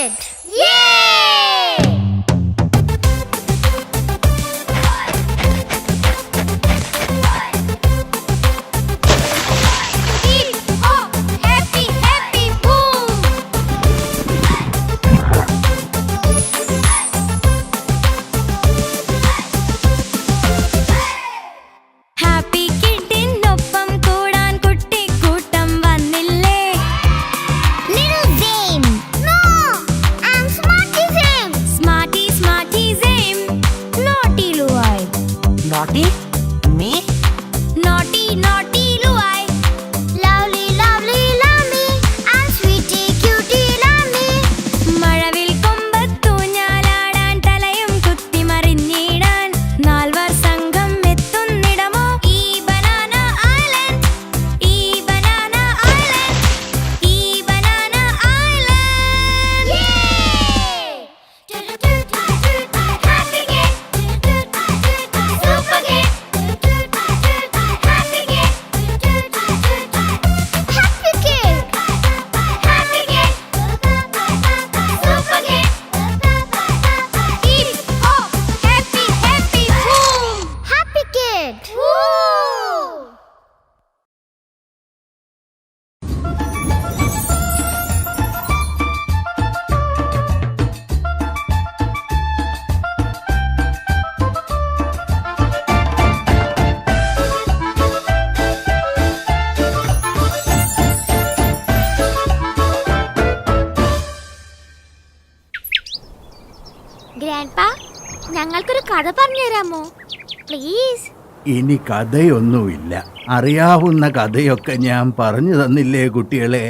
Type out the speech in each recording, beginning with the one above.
Kid! Yay! Hip hop, happy, happy, boom! Happy Kid innopam koodan kutti kootam vannille. Little Zane. No, I'm Smarty Zane. Smarty, Smarty Zane. Naughty Luai. Naughty? Me? Naughty, naughty Luai. Lovely, lovely Lammy. I'm Sweetie, cutie Lammy. മഴവിൽ കൊമ്പത്തു ഞാലാടാൻ തലയും കുത്തി മറിഞ്ഞിടാൻ നാൽവർ സംഘം എത്തുന്നിടമോ ഈ banana island, ഈ banana island, ഈ banana island. Happy Kid, Super Kid, Happy Kid, Happy Kid, Happy Kid, Super Kid, Hip hop, happy, happy, boom! Happy Kid! Woo! Grandpa, ഞങ്ങൾക്കൊരു കഥ പറഞ്ഞു തരാമോ പ്ലീസ്? ഇനി കഥയൊന്നുമില്ല. അറിയാവുന്ന കഥയൊക്കെ ഞാൻ പറഞ്ഞു തന്നില്ലേ കുട്ടികളെ?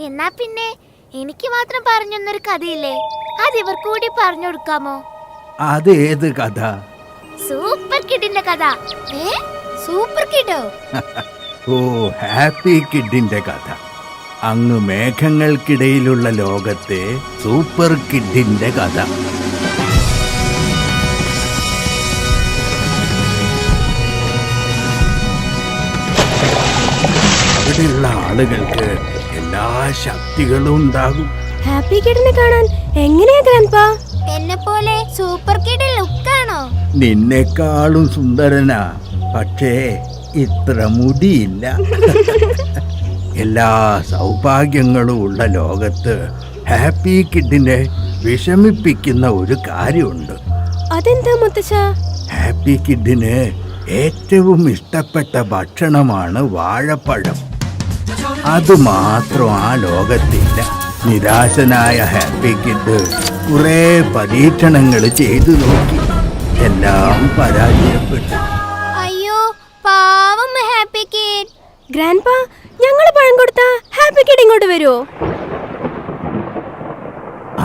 എന്നാ പിന്നെ എനിക്ക് മാത്രം പറഞ്ഞൊന്നൊരു കഥയില്ലേ, അത് ഇവർക്ക് കൂടി പറഞ്ഞു കൊടുക്കാമോ? അതേത് കഥ? സൂപ്പർ കിഡിന്റെ കഥ. സൂപ്പർ കിഡോ? ഓ, ഹാപ്പി കിഡിന്റെ കഥ. അങ്ങ് മേഘങ്ങൾക്കിടയിലുള്ള ലോകത്തെ സൂപ്പർ കിഡിന്റെ കഥ. അവിടെയുള്ള ആളുകൾക്ക് എല്ലാ ശക്തികളും ഉണ്ടാകും. ഹാപ്പി കിഡിനെ കാണാൻ എങ്ങനെയാ ഗ്രാൻഡ്പാ? എന്നെ പോലെ സൂപ്പർ കിഡ് ലുക്കാണോ? നിന്നെക്കാളും സുന്ദരനാ, പക്ഷേ ഇത്ര മുടിയില്ല. എല്ലാ സൗഭാഗ്യങ്ങളും ഉള്ള ലോകത്ത് ഹാപ്പി കിഡിനെ വിഷമിപ്പിക്കുന്ന ഒരു കാര്യമുണ്ട്. അതെന്താ മുത്തച്ഛ? ഹാപ്പി കിഡിന് ഏറ്റവും ഇഷ്ടപ്പെട്ട ഭക്ഷണമാണ് വാഴപ്പഴം. അതുമാത്രം ആ ലോകത്തില്ല. നിരാശനായ ഹാപ്പി കിഡ് കുറെ പരീക്ഷണങ്ങൾ ചെയ്തു നോക്കി, എല്ലാം പരാജയപ്പെട്ടു. അയ്യോ പാവം ഹാപ്പി കിഡ്. ഗ്രാൻഡ്പാ, ഞങ്ങൾ പഴം കൊടുത്താ ഹാപ്പി കിഡ് ഇങ്ങോട്ട് വരുമോ?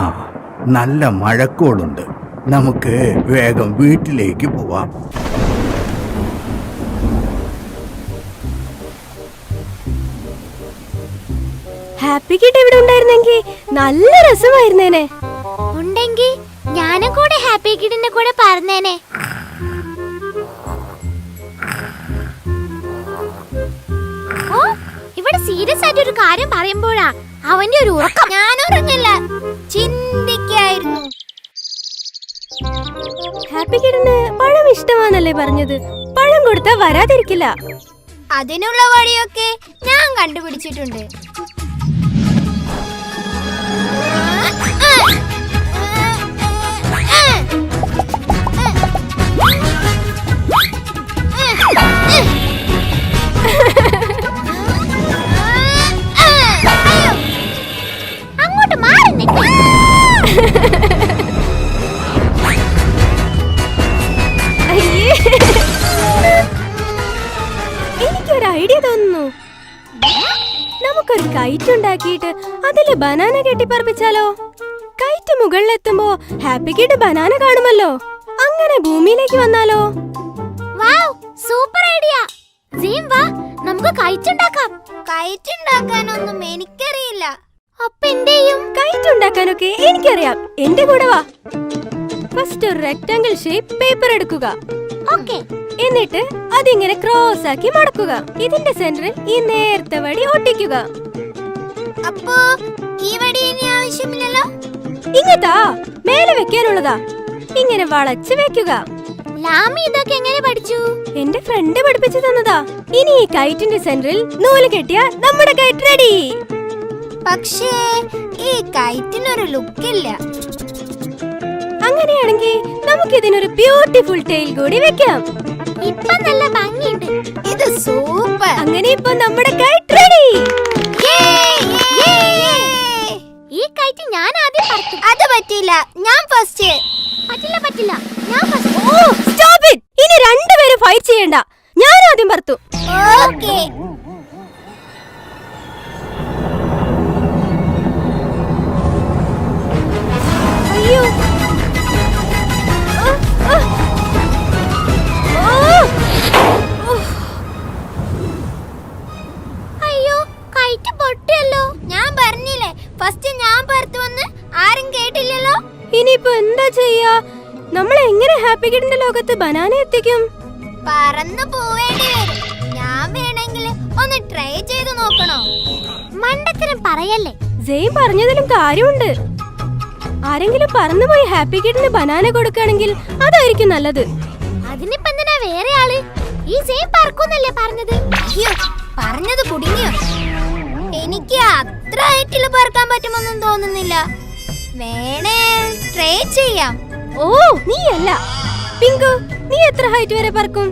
ആ, നല്ല മഴക്കോളുണ്ട്. നമുക്ക് വേഗം വീട്ടിലേക്ക് പോവാം. ഹാപ്പി കിഡ് ഇവിടെ ഉണ്ടായിരുന്നെങ്കിൽ നല്ല രസമായിരുന്നേനെ. ഉണ്ടെങ്കിൽ ഞാനും കൂടെ ഹാപ്പി കിഡിന്റെ കൂടെ പറഞ്ഞേനെ. ഓ, ഇവിടെ സീരിയസ് ആയിട്ട് ഒരു കാര്യം പറയുമ്പോഴാ അവന്റെ ഒരു ഉറക്കം. ഞാൻ ഉറങ്ങില്ല, ചിന്തിക്കായിരുന്നു. ഹാപ്പി കിഡിന് പഴം ഇഷ്ടമാണല്ലേ പറഞ്ഞത്? പഴം കൊടുത്താ വരാതിരിക്കില്ല. അതിനുള്ള വഴിയൊക്കെ ഞാൻ കണ്ടുപിടിച്ചിട്ടുണ്ട്. അങ്ങോട്ട് മാറി നിൽക്ക്. എനിക്കൊരു ഐഡിയ തോന്നുന്നു. നമുക്കൊരു കൈറ്റ് ഉണ്ടാക്കിയിട്ട് അതില് ബനാന കെട്ടിപ്പറപ്പിച്ചാലോ? കൈറ്റ് മുകളിലെത്തുമ്പോ ഹാപ്പി കിഡ് ബനാന കാണുമല്ലോ. അങ്ങനെ ഭൂമിയിലേക്ക് വന്നാലോ? Wow, super idea. സീം വാ, നമുക്ക് കൈറ്റ് ഉണ്ടാക്കാം. കൈറ്റ് ഉണ്ടാക്കാനൊന്നും എനിക്കറിയില്ല. അപ്പൊ എന്റെയും കൈറ്റ് ഉണ്ടാക്കാനൊക്കെ എനിക്കറിയാം. എന്റെ കൂടെ വാ. ഫസ്റ്റ് ഒരു റെക്ടാംഗിൾ ഷേപ്പ് പേപ്പർ എടുക്കുക. ഓക്കേ. എന്നിട്ട് അതിങ്ങനെ ക്രോസ് ആക്കി മടക്കുക. ഇതിന്റെ സെന്ററിൽ ഈ നേർത്ത വടി ഒട്ടിക്കുക. അപ്പോ ഈ വടി ഇനി ആവശ്യമില്ലല്ലോ. ഇങ്ങത്താ മേലെ വെക്കാനുള്ളതാ. ഇങ്ങനെ വളച്ച് വെക്കുക. ലാമി ഇതൊക്കെ എങ്ങനെ പഠിച്ചു? എന്റെ ഫ്രണ്ട് പഠിപ്പിച്ചു തന്നതാ. ഇനി ഈ കൈറ്റിന്റെ സെന്ററിൽ നൂല് കെട്ടിയ നമ്മുടെ കൈറ്റ് റെഡി. പക്ഷേ ഈ കൈറ്റിനൊരു ലുക്കില്ല. അങ്ങനെയാണെങ്കിൽ നമുക്ക് ഇതിനൊരു ബ്യൂട്ടിഫുൾ ടെയിൽ കൂടി വെക്കാം. ഇപ്പൊ നല്ല ഭംഗിയുണ്ട്. ഇത് സൂപ്പർ. അങ്ങനെ ഇപ്പൊ നമ്മുടെ കൈറ്റ് റെഡി. ഈ കൈറ്റ് ഞാൻ ആദ്യം പറത്തും. അത് പറ്റില്ല, ഞാൻ ഫസ്റ്റ്. പറ്റില്ല, ഞാൻ ഫസ്റ്റ്. Oh stop it. ഇനി രണ്ടുപേരും ഫൈറ്റ് ചെയ്യണ്ട. ഞാൻ ആദ്യം പറത്തു. ഓക്കേ. അയ്യോ അയ്യോ കൈറ്റ് പൊട്ടിയല്ലോ. ഞാൻ പറഞ്ഞില്ലേ ഫസ്റ്റ് ഞാൻ പറത്തുവന്ന്. ആരും കേട്ടില്ലല്ലോ. ഇനിയിപ്പോ എന്താ ചെയ്യാ? നമ്മൾ എങ്ങനെ ഹാപ്പി കിഡിന്റെ ലോകത്ത് ബനാന എത്തിക്കും? പറന്നു പോവേണ്ടി വരും. ഞാൻ വേണമെങ്കിൽ ഒന്ന് ട്രൈ ചെയ്തു നോക്കണോ? മണ്ടത്തരം പറയല്ലേ. സെയിം പറഞ്ഞതിലും കാര്യമുണ്ട്. ആരെങ്കിലും പറന്നുപോയി ഹാപ്പി കിഡിന് ബനാന കൊടുക്കുകയാണെങ്കിൽ അതായിരിക്കും നല്ലത്. അതിനിപ്പോ എന്തിനാ വേറെ ആള്? ഈ സെയിം പറക്കുന്നല്ലേ പറഞ്ഞത്. അയ്യോ പറഞ്ഞത് കുടുങ്ങിയോ? എനിക്ക് അത്ര ഹൈറ്റിൽ പറക്കാൻ പറ്റുമെന്നും തോന്നുന്നില്ല. വേണേ ട്രൈ ചെയ്യാം. ഓ നീ അല്ല പിങ്കു, നീ എത്ര ഹൈറ്റ് വരെ പറക്കും?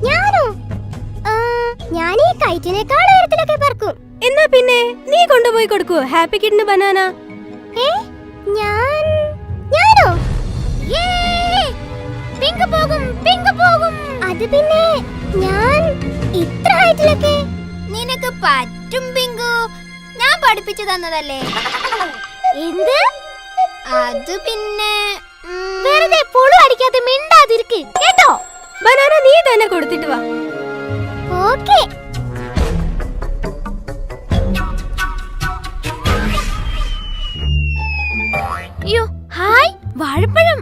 ഞാനോ? ഞാൻ ഈ കൈറ്റിനേക്കാൾ ഉയരത്തിലൊക്കെ പറക്കും. എന്നാ പിന്നെ നീ കൊണ്ടുപോയി കൊടുക്കൂ ഹാപ്പി കിഡിന് ബനാന. ഞാനോ? പിങ്ക് പോകും. അത് പിന്നെ ഞാൻ ഇത്ര ഹൈറ്റിലൊക്കെ. നിനക്ക് പറ്റും പിങ്കു. ഞാൻ പഠിപ്പിച്ചു തന്നതല്ലേ. എന്ത്? അത് പിന്നെ വെറുതെ പുളു അടിക്കാതെ മിണ്ടാതിരിക്ക് കേട്ടോ. ബനാന നീ തന്നെ കൊടുത്തിട്ട് വാ. ഓക്കേ. അയ്യോ ഹായ് വാഴപ്പഴം.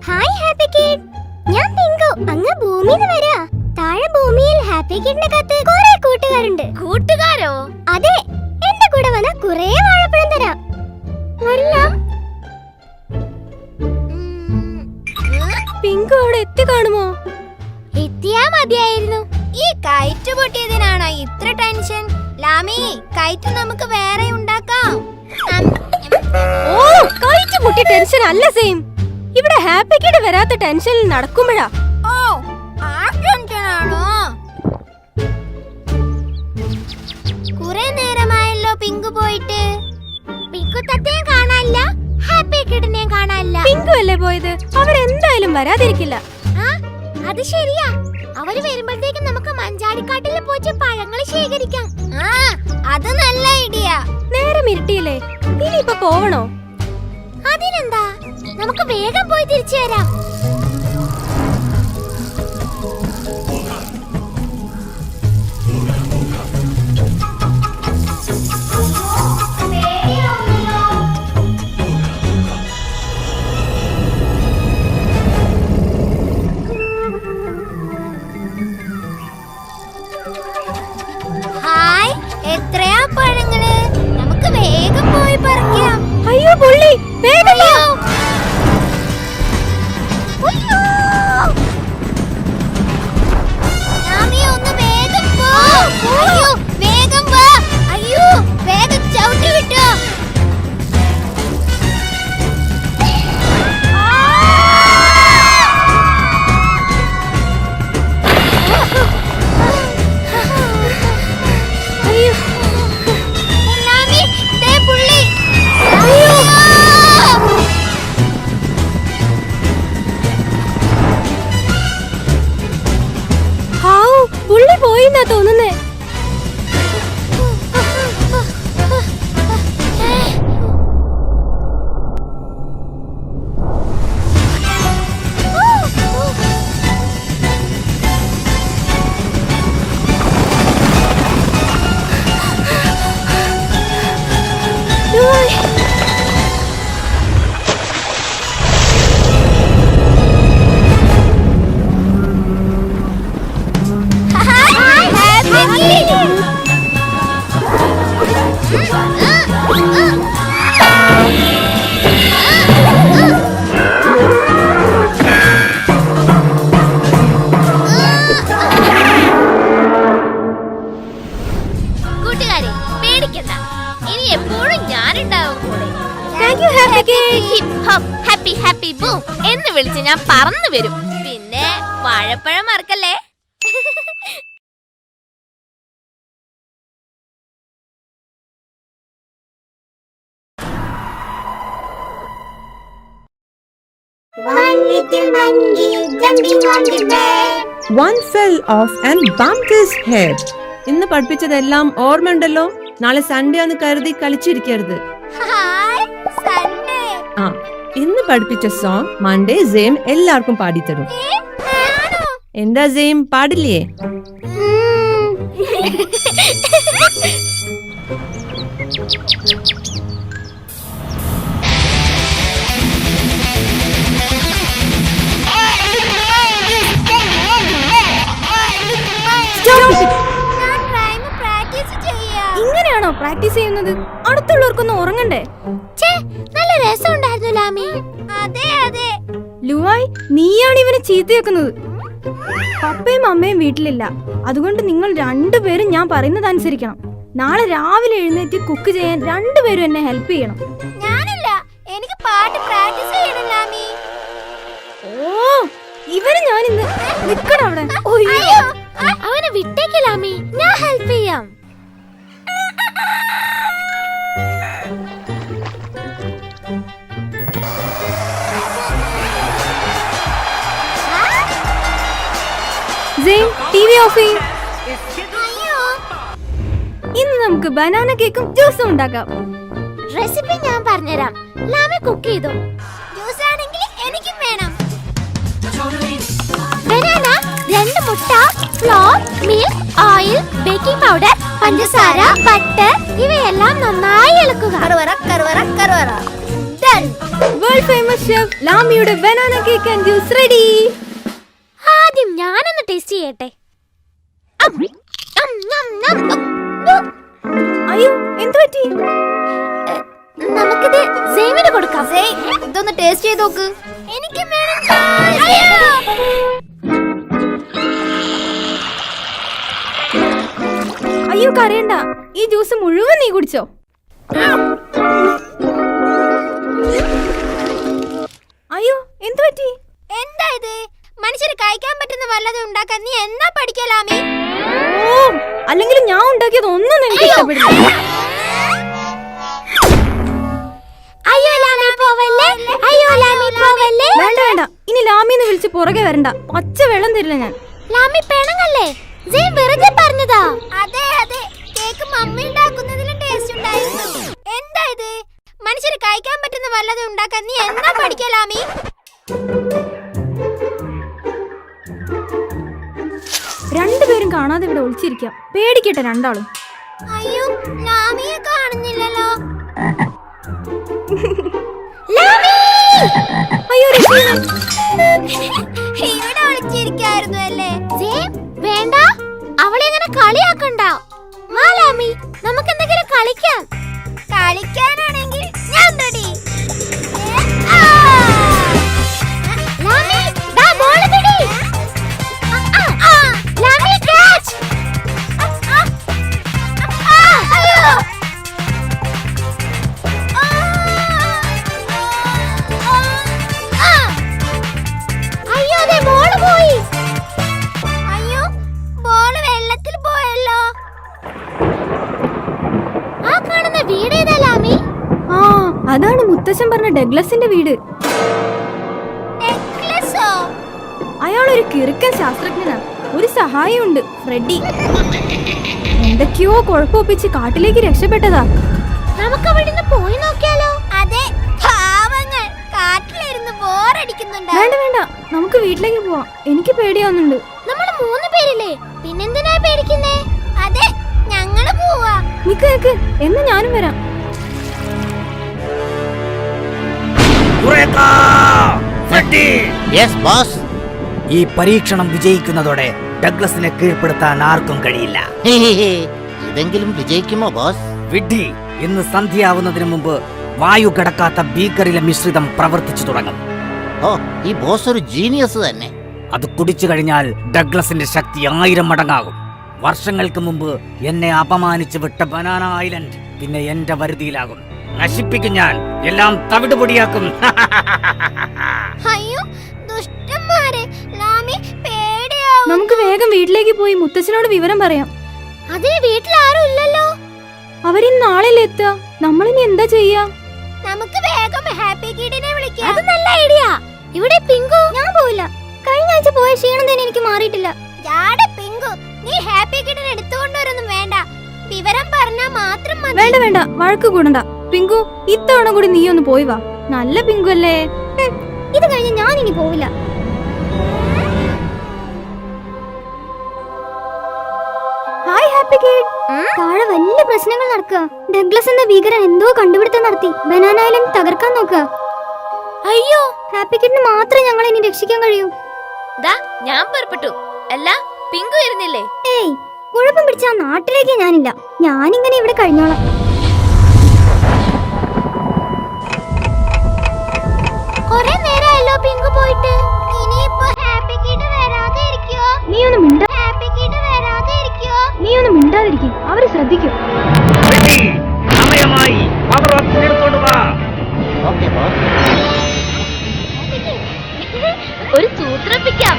Hi happy kid. ഞാൻ പിങ്കു. അങ്ങ് ഭൂമിയിൽ വരാ. താഴെ ഭൂമിയിൽ ഹാപ്പി കിഡിന്റെ കത്ത് കുറെ കൂട്ടുകാരുണ്ട്. കൂട്ടുകാരോ? അതെ. എന്റെ കൂടെ വന്ന കുറെ വാഴപ്പഴം തരാം. പിങ്കു അവിടെ എത്തി കാണുമോ? എത്തിയാ മതിയായിരുന്നു. ഈ കൈറ്റ് പൊട്ടിയതിനാണോ ഇത്ര ടെൻഷൻ? ലാമി കൈറ്റ് നമുക്ക് വേറെ ഉണ്ടാക്കാം. ഓ കൈറ്റ് പൊട്ടി ടെൻഷൻ അല്ല സെയിം. ഇവിടെ ഹാപ്പി കിഡ് വരാത്ത ടെൻഷനിൽ നടക്കുമ്പോഴാ. ഓ ആ ടെൻഷനാണോ? കുറെ നേരമായല്ലോ പിങ്കു പോയിട്ട്. പിങ്കു തത്തയും കാണാനില്ല, ഹാപ്പി കിഡിനെയും കാണാനില്ല. പിങ്കു അല്ലേ പോയത്? അവരെന്തായാലും വരാതിരിക്കില്ല. അത് ശരിയാ. അവര് വരുമ്പോഴത്തേക്ക് നമുക്ക് മഞ്ചാടിക്കാട്ടിൽ പോയിട്ട് പഴങ്ങൾ ശേഖരിക്കാം. അത് നല്ല ഐഡിയ. നേരം ഇരുട്ടിയില്ലേ? ഇനിയിപ്പോ പോവണോ? അതിനെന്താ, നമുക്ക് വേഗം പോയി തിരിച്ചു വരാം. ഹായ്, എത്രയാ പഴങ്ങള്? നമുക്ക് വേഗം പോയി പറിക്കാം. അയ്യോ പുള്ളി, വേഗം വാ. ലാമി ഒന്ന് വേഗം പോ. അയ്യോ വേഗം വാ. അയ്യോ വേഗം ചവിട്ടി വിട്ടോ. ലാമി ദേ പുള്ളി. ഹാവൂ, പുള്ളി പോയിന്നാ തോന്നുന്നേ. Happy hip hop happy happy boom എന്ന് വിളിച്ച് ഞാൻ പറന്നു വരും. പിന്നെ വാഴപ്പഴം മറക്കല്ലേ. One fell off and bumped his head. ഇന്ന് പഠിപ്പിച്ചതെല്ലാം ഓർമ്മയുണ്ടല്ലോ? നാളെ സൺഡേ ആണെന്ന് കരുതി കളിച്ചിരിക്കരുത്. ആ, ഇന്ന് പഠിപ്പിച്ച സോങ് മൺഡേ സെയിം എല്ലാവർക്കും പാടിത്തരും. എന്താ സെയിം പാടില്ലേ? ഇങ്ങനെയാണോ പ്രാക്ടീസ് ചെയ്യുന്നത്? അടുത്തുള്ളവർക്കൊന്നും ഉറങ്ങണ്ടേ? നല്ല രസമുണ്ടായിരുന്നു ലാമി. അതെ അതെ. ലുവായ്, നീയാണ് ഇവനെ ചീത്തയാക്കുന്നത്. പപ്പയും അമ്മയും വീട്ടിലില്ല, അതുകൊണ്ട് നിങ്ങൾ രണ്ടുപേരും ഞാൻ പറയുന്നത് അനുസരിക്കണം. നാളെ രാവിലെ എഴുന്നേറ്റ് കുക്ക് ചെയ്യാൻ രണ്ടുപേരും എന്നെ ഹെൽപ്പ് ചെയ്യണം. ഞാനില്ല, എനിക്ക് പാട്ട് പ്രാക്ടീസ് ചെയ്യണം ലാമി. ഓ, ഇവന് ഞാൻ ഇന്ന് നിക്കടാ അവിടെ. അവനെ വിട്ടേക്ക് ലാമി, ഞാൻ ഹെൽപ്പ് ചെയ്യാം. ടിവി ഓഫ് ചെയ്യും. ഇന്ന് നമുക്ക് ബനാന കേക്കും ജ്യൂസും ഉണ്ടാക്കാം. റെസിപ്പി ഞാൻ പറഞ്ഞുതരാം. ലാമി കുക്ക് ചെയ്തു. ജ്യൂസ് ആണെങ്കിൽ എനിക്കും വേണം. ബനാന, 2 മുട്ട, flour, milk, oil, baking powder, പഞ്ചസാര, ബട്ടർ ഇവയെല്ലാം നന്നായി ഇളക്കുക. വേൾഡ് ഫേമസ് ഷെഫ് ലാമിയുടെ banana cake and juice ready. ആദ്യം ഞാനൊന്ന് ടേസ്റ്റ് ചെയ്യട്ടെ. അയ്യോ, എന്തു പറ്റി? നമുക്കിത് സെയിമിന് കൊടുക്കാം. ഇതൊന്ന് ടേസ്റ്റ് ചെയ്ത് നോക്ക്. എനിക്ക് അയ്യോ, കരയണ്ട. ഈ ജ്യൂസ് മുഴുവൻ നീ കുടിച്ചോ. അയ്യോ, എന്തു പറ്റി? എന്താ ഇത്? മനുഷ്യര് കഴിക്കാൻ പറ്റുന്ന വല്ലതും ഉണ്ടാക്കാൻ നീ എന്നാ പഠിക്കലാമി? ഓ, അല്ലെങ്കിൽ ഞാൻ ഉണ്ടാക്കിയത് ഒന്നും എനിക്ക് ഇഷ്ടപ്പെടില്ല. അയ്യോ ലാമി പോവല്ലേ, അയ്യോ ലാമി പോവല്ലേ. വേണ്ട വേണ്ട, ഇനി ലാമിന്ന് വിളിച്ച് പുറകെ വരണ്ട. പച്ച വെള്ളം തരില്ല ഞാൻ. ലാമി പെണങ്ങല്ലേ, ജെയിം വെറുതെ പറഞ്ഞതാ. അതെ അതെ, കേക്ക് മമ്മി ഉണ്ടാക്കുന്നതിലും ടേസ്റ്റ് ഉണ്ടായിരുന്നു. എന്താ ഇത്? മനുഷ്യര് കഴിക്കാൻ പറ്റുന്ന വല്ലതും ഉണ്ടാക്കാൻ നീ എന്നാ പഠിക്കലാമി? രണ്ടുപേരും കാണാതെ ഇവിടെ ഒളിച്ചിരിക്കാം. പേടിക്കട്ടെ രണ്ടാളും. അയ്യോ, ലാമിയെ കാണുന്നില്ലല്ലോ. ലാമി! അയ്യോ, ഇവിടെ ഒളിച്ചിരിക്കായിരുന്നു അല്ലേ? വേണ്ട, അവളെ ഇങ്ങനെ കളിയാക്കണ്ട. വാ ലാമി, നമുക്ക് എന്തെങ്കിലും കളിക്കാം. കളിക്കാനാണെങ്കിൽ ഞാൻ റെഡി. ലാമി, ദാ ബോൾ പിടി. ലാമി ക്യാച്ച്. അയ്യോ. അയ്യോ, ദേ ബോൾ പോയി. അയ്യോ, ബോൾ വെള്ളത്തിൽ പോയല്ലോ. ആ കാണുന്ന വീട് ഏതാ ലാമി? ആ, അതാണ് മുത്തശ്ശൻ പറഞ്ഞ ഡഗ്ലസിന്റെ വീട്. ഡഗ്ലസോ? അയാളൊരു കിറുക്കൻ ശാസ്ത്രജ്ഞനാ. ഒരു സഹായിയുണ്ട്, ഫ്രെഡി. എന്തൊക്കെയോ കുഴപ്പമൊപ്പിച്ച് കാട്ടിലേക്ക് രക്ഷപ്പെട്ടതാ. നമുക്ക് അവിടുന്ന് പോയി നോക്കിയാലോ? അതെ, പാവങ്ങൾ കാട്ടിലിരുന്ന് ബോറടിക്കുന്നുണ്ട്. വേണ്ട വേണ്ട, നമുക്ക് വീട്ടിലേക്ക് പോവാം. എനിക്ക് പേടിയാവുന്നുണ്ട്. നമ്മൾ 3 പേരില്ലേ, പിന്നെന്തിനാ പേടിക്കുന്നേ? അതെ, ഞങ്ങള് പോവാ. നിക്ക് നിക്ക്, എന്നാ ഞാനും വരാം. Yes boss. ഈ പരീക്ഷണം വിജയിക്കുന്നതോടെ ഡഗ്ലസിനെ കീഴ്പ്പെടുത്താൻ ആർക്കും കഴിയില്ല. ഇതെങ്കിലും വിജയിക്കുമോ ബോസ്? വിഡ്ഢി, ഇന്ന് സന്ധ്യയാവുന്നതിന് മുമ്പ് വായു കടക്കാത്ത ബീക്കറിലെ മിശ്രിതം പ്രവർത്തിച്ചു തുടങ്ങും. ഓ, ഈ ബോസ് ഒരു ജീനിയസ് തന്നെ. അത് കുടിച്ചു കഴിഞ്ഞാൽ ഡഗ്ലസിന്റെ ശക്തി 1000 മടങ്ങാകും. വർഷങ്ങൾക്ക് മുമ്പ് എന്നെ അപമാനിച്ചു വിട്ട ബനാന ഐലൻഡ് പിന്നെ എന്റെ വരുതിയിലാകും. നശിപ്പിക്കും ഞാൻ, എല്ലാം തവിടുപൊടിയാക്കും. അയ്യോ ദുഷ്ടന്മാരെ, ലാമി പേടിയാവും. നമുക്ക് വേഗം വീട്ടിലേക്ക് പോയി മുത്തച്ഛനോട് വിവരം പറയാം. അതിന് വീട്ടിൽ ആരും ഇല്ലല്ലോ. അവരിന്ന് നാളെയല്ലേ എത്തുക? നമ്മളിനി എന്താ ചെയ്യാ? നമുക്ക് വേഗം ഹാപ്പി കിഡിനെ വിളിക്കാം. അത് നല്ല ഐഡിയ. ഇവിടെ പിങ്കു. ഞാൻ പോയില്ല. കഴിഞ്ഞ ആഴ്ച പോയ ക്ഷീണം തന്നെ എനിക്ക് മാറിയിട്ടില്ല. പിങ്കു, നീ ഹാപ്പി കിഡിനെ എടുത്തുകൊണ്ടുവരൊന്നും വേണ്ട. വിവരം പറഞ്ഞാ മാത്രം മതി. വേണ്ട വേണ്ട, വഴക്ക് കൂടണ്ട. പിങ്കു, ഇത്തവണ കൂടി നീ ഒന്ന് പോയി വാ. നല്ല പിങ്കു അല്ലേ? ഇത് കഴിഞ്ഞ് ഞാൻ ഇനി പോവില്ല. Hi happy kid. താഴെ വലിയ പ്രശ്നങ്ങൾ നടക്കുക. ഡഗ്ലസ് എന്ന ഭീകരൻ എന്തോ കണ്ടുപിടുത്തം നടത്തി ബനാന ഐലൻഡ് തകർക്കാൻ നോക്കുക. അയ്യോ, ഹാപ്പി കിഡിന് മാത്രമേ ഞങ്ങളെ ഇനി രക്ഷിക്കാൻ കഴിയൂ. ഞാൻ പുറപ്പെട്ടു. അല്ല, പിങ്കു വരുന്നില്ലേ? ഏയ്, കുഴപ്പം പിടിച്ച നാട്ടിലേക്ക് ഞാനില്ല. ഞാനിങ്ങനെ ഇവിടെ കഴിഞ്ഞോളാം. കൊറേ നേരമായല്ലോ പിങ്കു പോയിട്ട്. ഇനിയിപ്പോ ഹാപ്പി കിഡ് വരാതെ ഇരിക്കോ? നീ ഒന്ന് മിണ്ടാ. ഹാപ്പി കിഡ് വരാതെ ഇരിക്കോ? നീ ഒന്ന് മിണ്ടാതിരിക്കും, അവര് ശ്രദ്ധിക്കും. സമയമായി, പവർ ഓഫ് എടുത്തോണ്ട് വാ. Okay boss. ഒരു സൂത്രപ്പിക്കാം.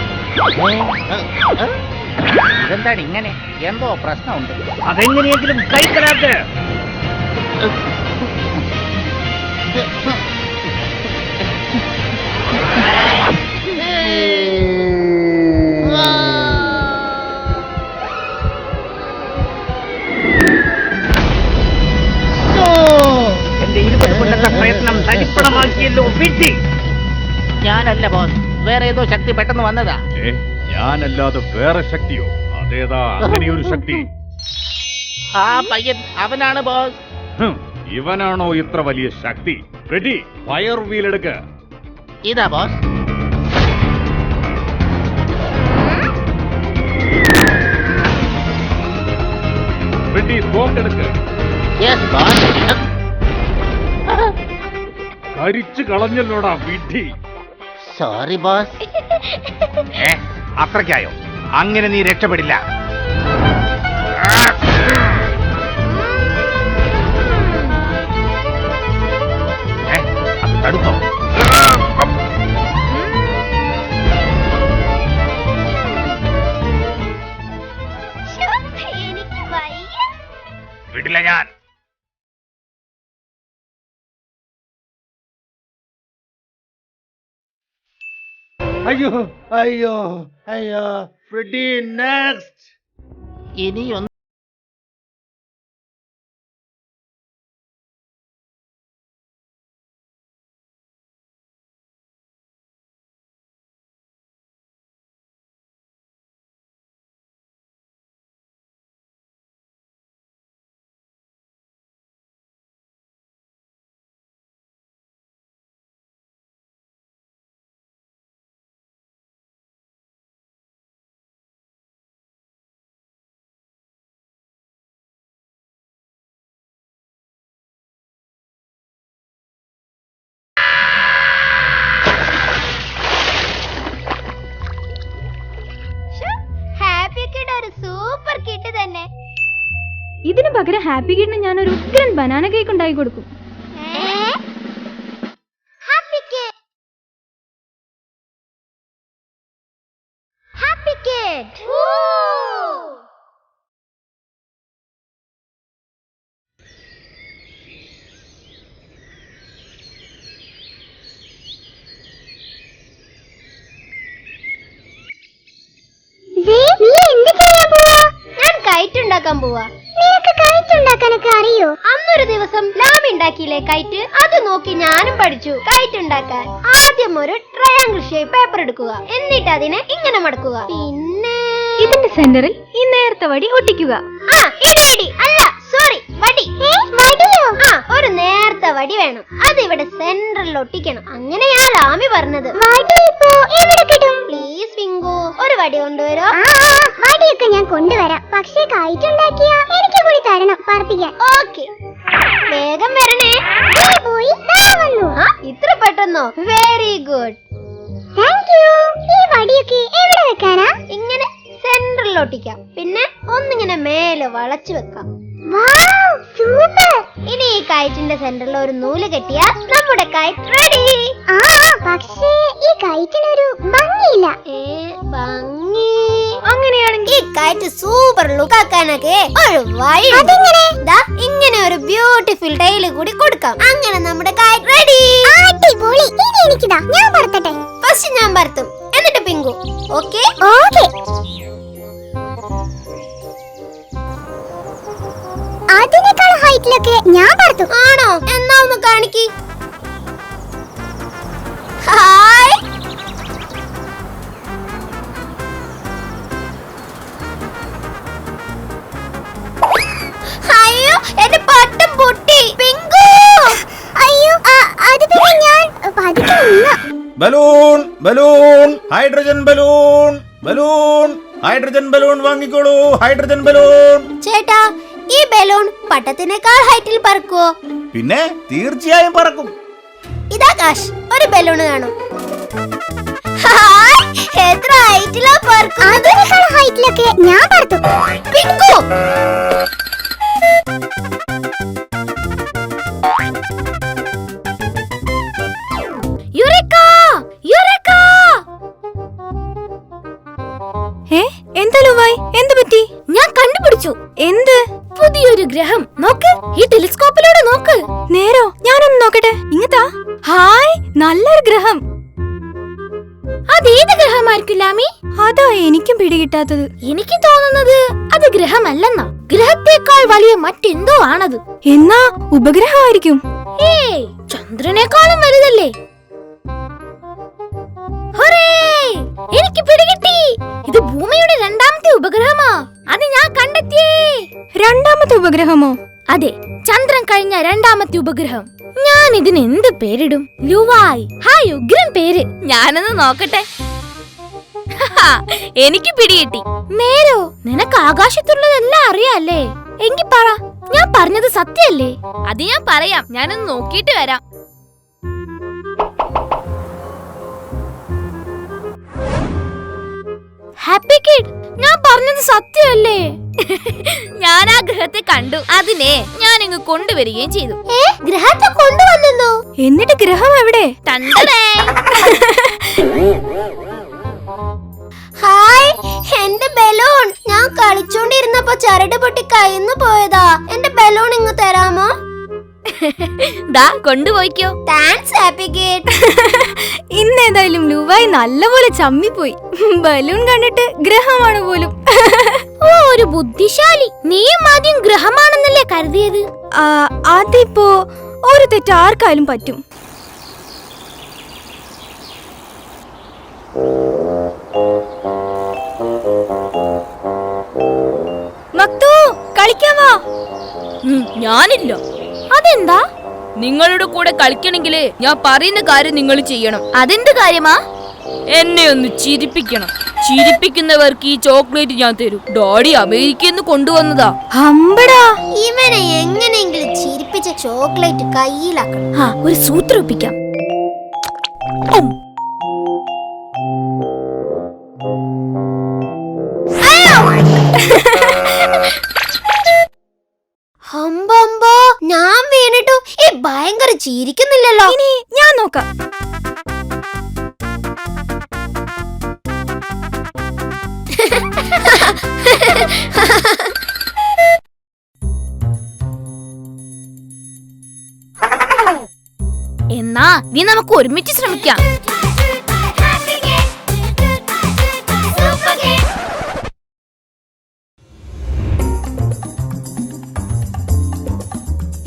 ഇതെന്താണ് ഇങ്ങനെ? എന്തോ പ്രശ്നമുണ്ട്. അതെങ്ങനെയെങ്കിലും കൈക്കലാക്ക്. എന്റെ 20 കൊല്ലത്തെ പ്രയത്നം തരിപ്പണമാക്കിയല്ലോ വിധി. ഞാനല്ല ബോസ്, വേറെ ഏതോ ശക്തി പെട്ടെന്ന് വന്നതാ. ഞാനല്ലാതെ വേറെ ശക്തിയോ? അതേതാ അങ്ങനെയൊരു ശക്തി? ആ പയ്യൻ അവനാണ് ബോസ്. ഇവനാണോ ഇത്ര വലിയ ശക്തി? റെഡി, ഫയർ വീൽ എടുക്ക. ഇതാ ബോസ്. റെഡി, സ്പോക്ക് എടുക്ക. Yes boss. കരിച്ചു കളഞ്ഞല്ലോടാ വിധി. Sorry boss. അത്രയ്ക്കായോ? അങ്ങനെ നീ രക്ഷപ്പെടില്ല. അത് തടുത്തോ? എനിക്ക് വയ്യ. വിടില്ല ഞാൻ. അയ്യോ അയ്യോ അയ്യോ, ഫ്രെഡി നെക്സ്റ്റ്. ഇനിയൊന്നും ഹാപ്പി കിഡ് ഒരു സൂപ്പർ കിഡ് തന്നെ. ഇതിനു പകരം ഹാപ്പി കിഡിന് ഞാൻ ഒരു ഉഗ്രൻ ബനാന കേക്ക് ഉണ്ടാക്കി കൊടുക്കും. Happy kid. Happy kid. KITE ഉണ്ടാക്കാൻ പോവാ. നിനക്ക് കൈറ്റ് ഉണ്ടാക്കാനൊക്കെ അറിയോ? അന്നൊരു ദിവസം ലാമി ഉണ്ടാക്കിയില്ലേ കൈറ്റ്, അത് നോക്കി ഞാനും പഠിച്ചു കൈറ്റ് ഉണ്ടാക്കാൻ. ആദ്യം ഒരു ട്രയാങ്കിൾ ഷേപ്പ് പേപ്പർ എടുക്കുക, എന്നിട്ട് അതിനെ ഇങ്ങനെ മടക്കുക. പിന്നെ ഇതിന്റെ സെന്ററിൽ ഈ നേർത്ത വടി ഒട്ടിക്കുക. അല്ല സോറി, വടി. വടിയോ? ഒരു നേർത്ത വടി വേണം. അത് ഇവിടെ സെന്ററിൽ ഒട്ടിക്കണം. അങ്ങനെയാ ലാമി പറഞ്ഞത്. പ്ലീസ് പിങ്കു, ഒരു വടി കൊണ്ടുവരോ? വടിയൊക്കെ ഞാൻ കൊണ്ടുവരാം, പക്ഷേ കൈറ്റ് ഉണ്ടാക്കിയ എനിക്ക് കൂടി തരണം പറപ്പിക്കാൻ. ഓക്കെ, വേഗം വരണേ. പോയി ഇത്ര പെട്ടെന്നോ? Very good, thank you. ഈ വടിയൊക്കെ എവിടെ വെക്കാനാ? ഇങ്ങനെ സെന്ററിൽ ഒട്ടിക്കാം, പിന്നെ ഒന്നിങ്ങനെ മേലെ വളച്ചു വെക്കാം. സൂപ്പർ. ഇനി ഈ കയറ്റിന്റെ സെന്ററിൽ ഒരു നൂല് കെട്ടിയാൽ നമ്മുടെ കയറ്റ് റെഡി. പക്ഷേ ഈ കയറ്റിനൊരു ഭംഗിയില്ല. ഭംഗി അങ്ങനെയാണെങ്കിൽ ഈ കയറ്റ് സൂപ്പർ ലുക്ക് ആക്കാനൊക്കെ ഒരു വഴി. ദാ ഇങ്ങനെ ഒരു ബ്യൂട്ടിഫുൾ ടൈല് കൂടി കൊടുക്കാം. അങ്ങനെ നമ്മുടെ കയറ്റ് റെഡി. അടിപൊളി. ഇനി എനിക്കിതാ ഞാൻ പറത്തട്ടെ. ഫസ്റ്റ് ഞാൻ പറത്തും, എന്നിട്ട് പിങ്കു. Okay okay. അതിനേക്കാൾ ഹൈറ്റിലൊക്കെ ഞാൻ പറത്തും. ആണോ? എന്നാ ഒന്ന് കാണിക്ക്. ഹായ്. അയ്യോ എന്റെ പട്ടം പൊട്ടി. പിങ്കു. അയ്യോ അത് പിന്നെ ഞാൻ പതിക്കില്ല. Balloon balloon hydrogen balloon balloon hydrogen balloon വാങ്ങിക്കോളൂ. Hydrogen balloon. ചേട്ടാ ഈ ബലൂൺ പട്ടത്തിനേക്കാൾ ഹൈറ്റിൽ പറക്കുവോ? പിന്നെ തീർച്ചയായും പറക്കും. ഇതാ കാശ്, ഒരു ബലൂൺ കാണും. ഹായ്, എത്ര ഹൈറ്റിലാ പറക്കും? അതിനേക്കാൾ ഹൈറ്റിലൊക്കെ ഞാൻ പറത്തും. പിങ്കു. Eureka eureka. എന്താ ലുവായ്, എന്ത് പറ്റി? ഞാൻ കണ്ടുപിടിച്ചു. എന്ത്? പുതിയൊരു ഗ്രഹം. നോക്ക്, ഈ ടെലിസ്കോപ്പിലൂടെ നോക്ക്. നേരോ? ഞാനൊന്ന് നോക്കട്ടെ. ഇങ്ങത്താ. ഹായ്, നല്ലൊരു ഗ്രഹം. അതേത് ഗ്രഹമായിരിക്കും ലാമി? അതാ എനിക്കും പിടികിട്ടാത്തത്. എനിക്ക് തോന്നുന്നത് അത് ഗ്രഹമല്ലെന്നാ. ഗ്രഹത്തേക്കാൾ വലിയ മറ്റെന്തോ ആണത്. എന്നാ ഉപഗ്രഹമായിരിക്കും. ഏയ്, ചന്ദ്രനേക്കാളും വലുതല്ലേ? ഹൊറേ! എനിക്ക് പിടികിട്ടി. ഇത് ഭൂമിയുടെ രണ്ടാമത്തെ ഉപഗ്രഹമാ. അത് ഞാൻ കണ്ടെത്തിയേ. രണ്ടാമത്തെ ഉപഗ്രഹമോ? അതെ, ചന്ദ്രൻ കഴിഞ്ഞ രണ്ടാമത്തെ ഉപഗ്രഹം. ഞാൻ ഇതിന് എന്ത് പേരിടും? ലുവായ്. ഹായ്, ഉഗ്രൻ പേര്. ഞാനൊന്ന് നോക്കട്ടെ. എനിക്ക് പിടികിട്ടി. നേരോ? നിനക്ക് ആകാശത്തുള്ളതെല്ലാം അറിയാല്ലേ? എങ്കി പറ, ഞാൻ പറഞ്ഞത് സത്യല്ലേ? അത് ഞാൻ പറയാം. ഞാനൊന്ന് നോക്കിയിട്ട് വരാം. ഹാപ്പി കിഡ്, ഞാൻ പറഞ്ഞത് സത്യമല്ലേ? ഞാൻ ആ ഗ്രഹത്തെ കണ്ടു. അതിനെ ഞാൻ ഇങ്ങ് കൊണ്ടുവരികയും ചെയ്തു. ഗ്രഹത്തെ കൊണ്ടുവന്നോ? എന്നിട്ട് ഗ്രഹം എവിടെ? ഹായ്, എന്റെ ബലൂൺ. ഞാൻ കളിച്ചോണ്ടിരുന്നപ്പോ ചരട് പൊട്ടി കയ്യിന്ന് പോയതാ. എന്റെ ബലൂൺ ഇങ്ങ് തരാമോ? ദാ കൊണ്ടുപോയിക്കോ. Thanks happy kid. ഇന്നേതായാലും ലുവായ് നല്ലപോലെ ചമ്മിപ്പോയി. ബലൂൺ കണ്ടിട്ട് ഗ്രഹമാണ് പോലും. ഓ, ഒരു ബുദ്ധിശാലി. നീയും ആദ്യം ഗ്രഹമാണെന്നല്ലേ കരുതിയത്? അതിപ്പോ ഒരു തെറ്റ് ആർക്കായാലും പറ്റും. മക്തു, കളിക്കാവാ. ഞാനില്ല. അതെന്താ? നിങ്ങളുടെ കൂടെ കളിക്കണമെങ്കിലേ ഞാൻ പറയുന്ന കാര്യം നിങ്ങൾ ചെയ്യണം. അതെന്ത് കാര്യമാ? എന്നെ ഒന്ന് ചിരിപ്പിക്കണം. ചിരിപ്പിക്കുന്നവർക്ക് ഈ ചോക്ലേറ്റ് ഞാൻ തരും. ഡാഡി അമേരിക്കയിൽ നിന്ന് കൊണ്ടുവന്നതാ. ഹമ്പടാ. ഇവനെ എങ്ങനെയെങ്കിലും ചിരിപ്പിച്ച ചോക്ലേറ്റ് കയ്യിലാക്കണം. ഒരു സൂത്രം ഒപ്പിക്കാം. ഹമ്പമ്പോ, ഞാൻ വീണിട്ടു. ഈ ഭയങ്കര ചിരിക്കുന്നില്ലല്ലോ. ഇനി ഞാൻ നോക്കാം. എന്നാ നീ നമുക്ക് ഒരുമിച്ച് ശ്രമിക്കാം.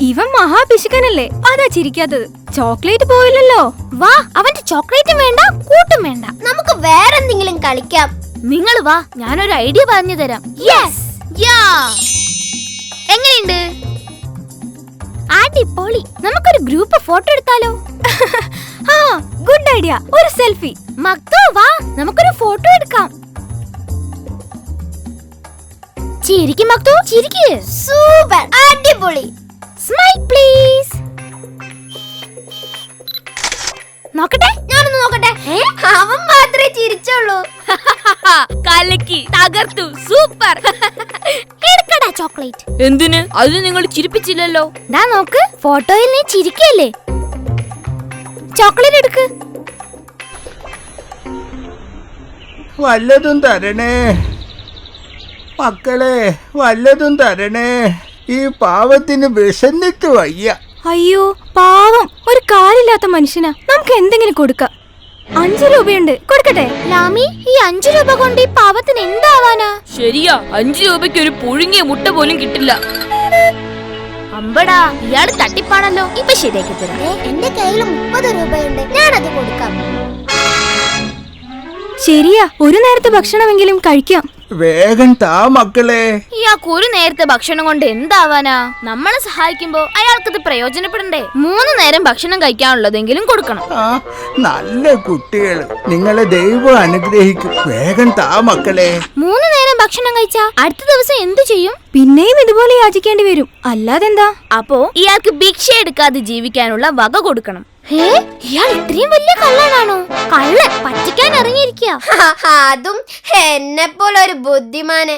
ഇവൻ മഹാപിശുക്കനല്ലേ, അതാ ചിരിക്കാത്തത്. ചോക്ലേറ്റ് പോയില്ലല്ലോ. വാ, അവന്റെ ചോക്ലേറ്റും വേണ്ട, കൂട്ടും വേണ്ട. നമുക്ക് വേറെന്തെങ്കിലും കളിക്കാം. നിങ്ങൾ വാ, ഞാനൊരു ഐഡിയ പറഞ്ഞു തരാം. യെസ്, യാ, എങ്ങനെയുണ്ട്? അടിപൊളി. നമുക്കൊരു ഗ്രൂപ്പ് ഫോട്ടോ എടുത്താലോ? ആ, ഗുഡ് ഐഡിയ. ഒരു സെൽഫി. മക്തു, വാ, നമുക്കൊരു ഫോട്ടോ എടുക്കാം. ചിരിക്ക് മക്തു, ചിരിക്ക്. സൂപ്പർ, അടിപൊളി. Smile please. നോക്കട്ടെ, ഞാനൊന്ന് നോക്കട്ടെ. അവൻ മാത്രമേ ചിരിച്ചുള്ളൂ. കലക്കി, തകർത്തു, സൂപ്പർ. എടുക്കടാ ചോക്ലേറ്റ്. എന്തിന്? അത് നിങ്ങൾ ചിരിപ്പിച്ചില്ലല്ലോ. ദാ നോക്ക്, ഫോട്ടോയിൽ നീ ചിരിക്കല്ലേ. ചോക്ലേറ്റ് എടുക്ക്. വല്ലതും തരണേ മക്കളെ, വല്ലതും തരണേ. ഈ പാവത്തിന് വിശന്നിട്ട് വയ്യ. അയ്യോ പാവം, ഒരു കാലില്ലാത്ത മനുഷ്യനാ. നമുക്ക് എന്തെങ്കിലും കൊടുക്കാം. 5 രൂപയുണ്ട്, കൊടുക്കട്ടെ? ലാമി, ഈ 5 രൂപ കൊണ്ട് ഈ പാവത്തിന് എന്താവാനാ? ശരിയാ, 5 രൂപയ്ക്ക് ഒരു പുഴുങ്ങിയ മുട്ട പോലും കിട്ടില്ല. അമ്പടാ, ഇയാള് തട്ടിപ്പാണല്ലോ. ഇപ്പൊ ശരിയാക്കി തരാം. എന്റെ കയ്യിൽ 30 രൂപയുണ്ട്, ഞാനത് കൊടുക്കാം. ശരിയാ, ഒരു നേരത്തെ ഭക്ഷണമെങ്കിലും കഴിക്കാം. വേഗം താ മക്കളെ. ഇയാൾക്ക് ഒരു നേരത്തെ ഭക്ഷണം കൊണ്ട് എന്താവാനാ? നമ്മളെ സഹായിക്കുമ്പോ അയാൾക്കത് പ്രയോജനപ്പെടണ്ടേ? 3 നേരം ഭക്ഷണം കഴിക്കാനുള്ളതെങ്കിലും കൊടുക്കണം. ആ, നല്ല കുട്ടികൾ, നിങ്ങളെ ദൈവം അനുഗ്രഹിക്കും. വേഗം താ മക്കളെ. 3 നേരം ഭക്ഷണം കഴിച്ചാ അടുത്ത ദിവസം എന്തു ചെയ്യും? പിന്നെയും ഇതുപോലെ യാചിക്കേണ്ടി വരും, അല്ലാതെന്താ? അപ്പോ ഇയാൾക്ക് ഭിക്ഷ എടുക്കാതെ ജീവിക്കാനുള്ള വക കൊടുക്കണം. ഇയാൾ ഇത്രയും വലിയ കള്ളനാണോ? കള്ളൻ പറ്റിക്കാൻ ഇറങ്ങിയിരിക്കുക. അതും എന്നെ പോലെ ഒരു ബുദ്ധിമാനെ.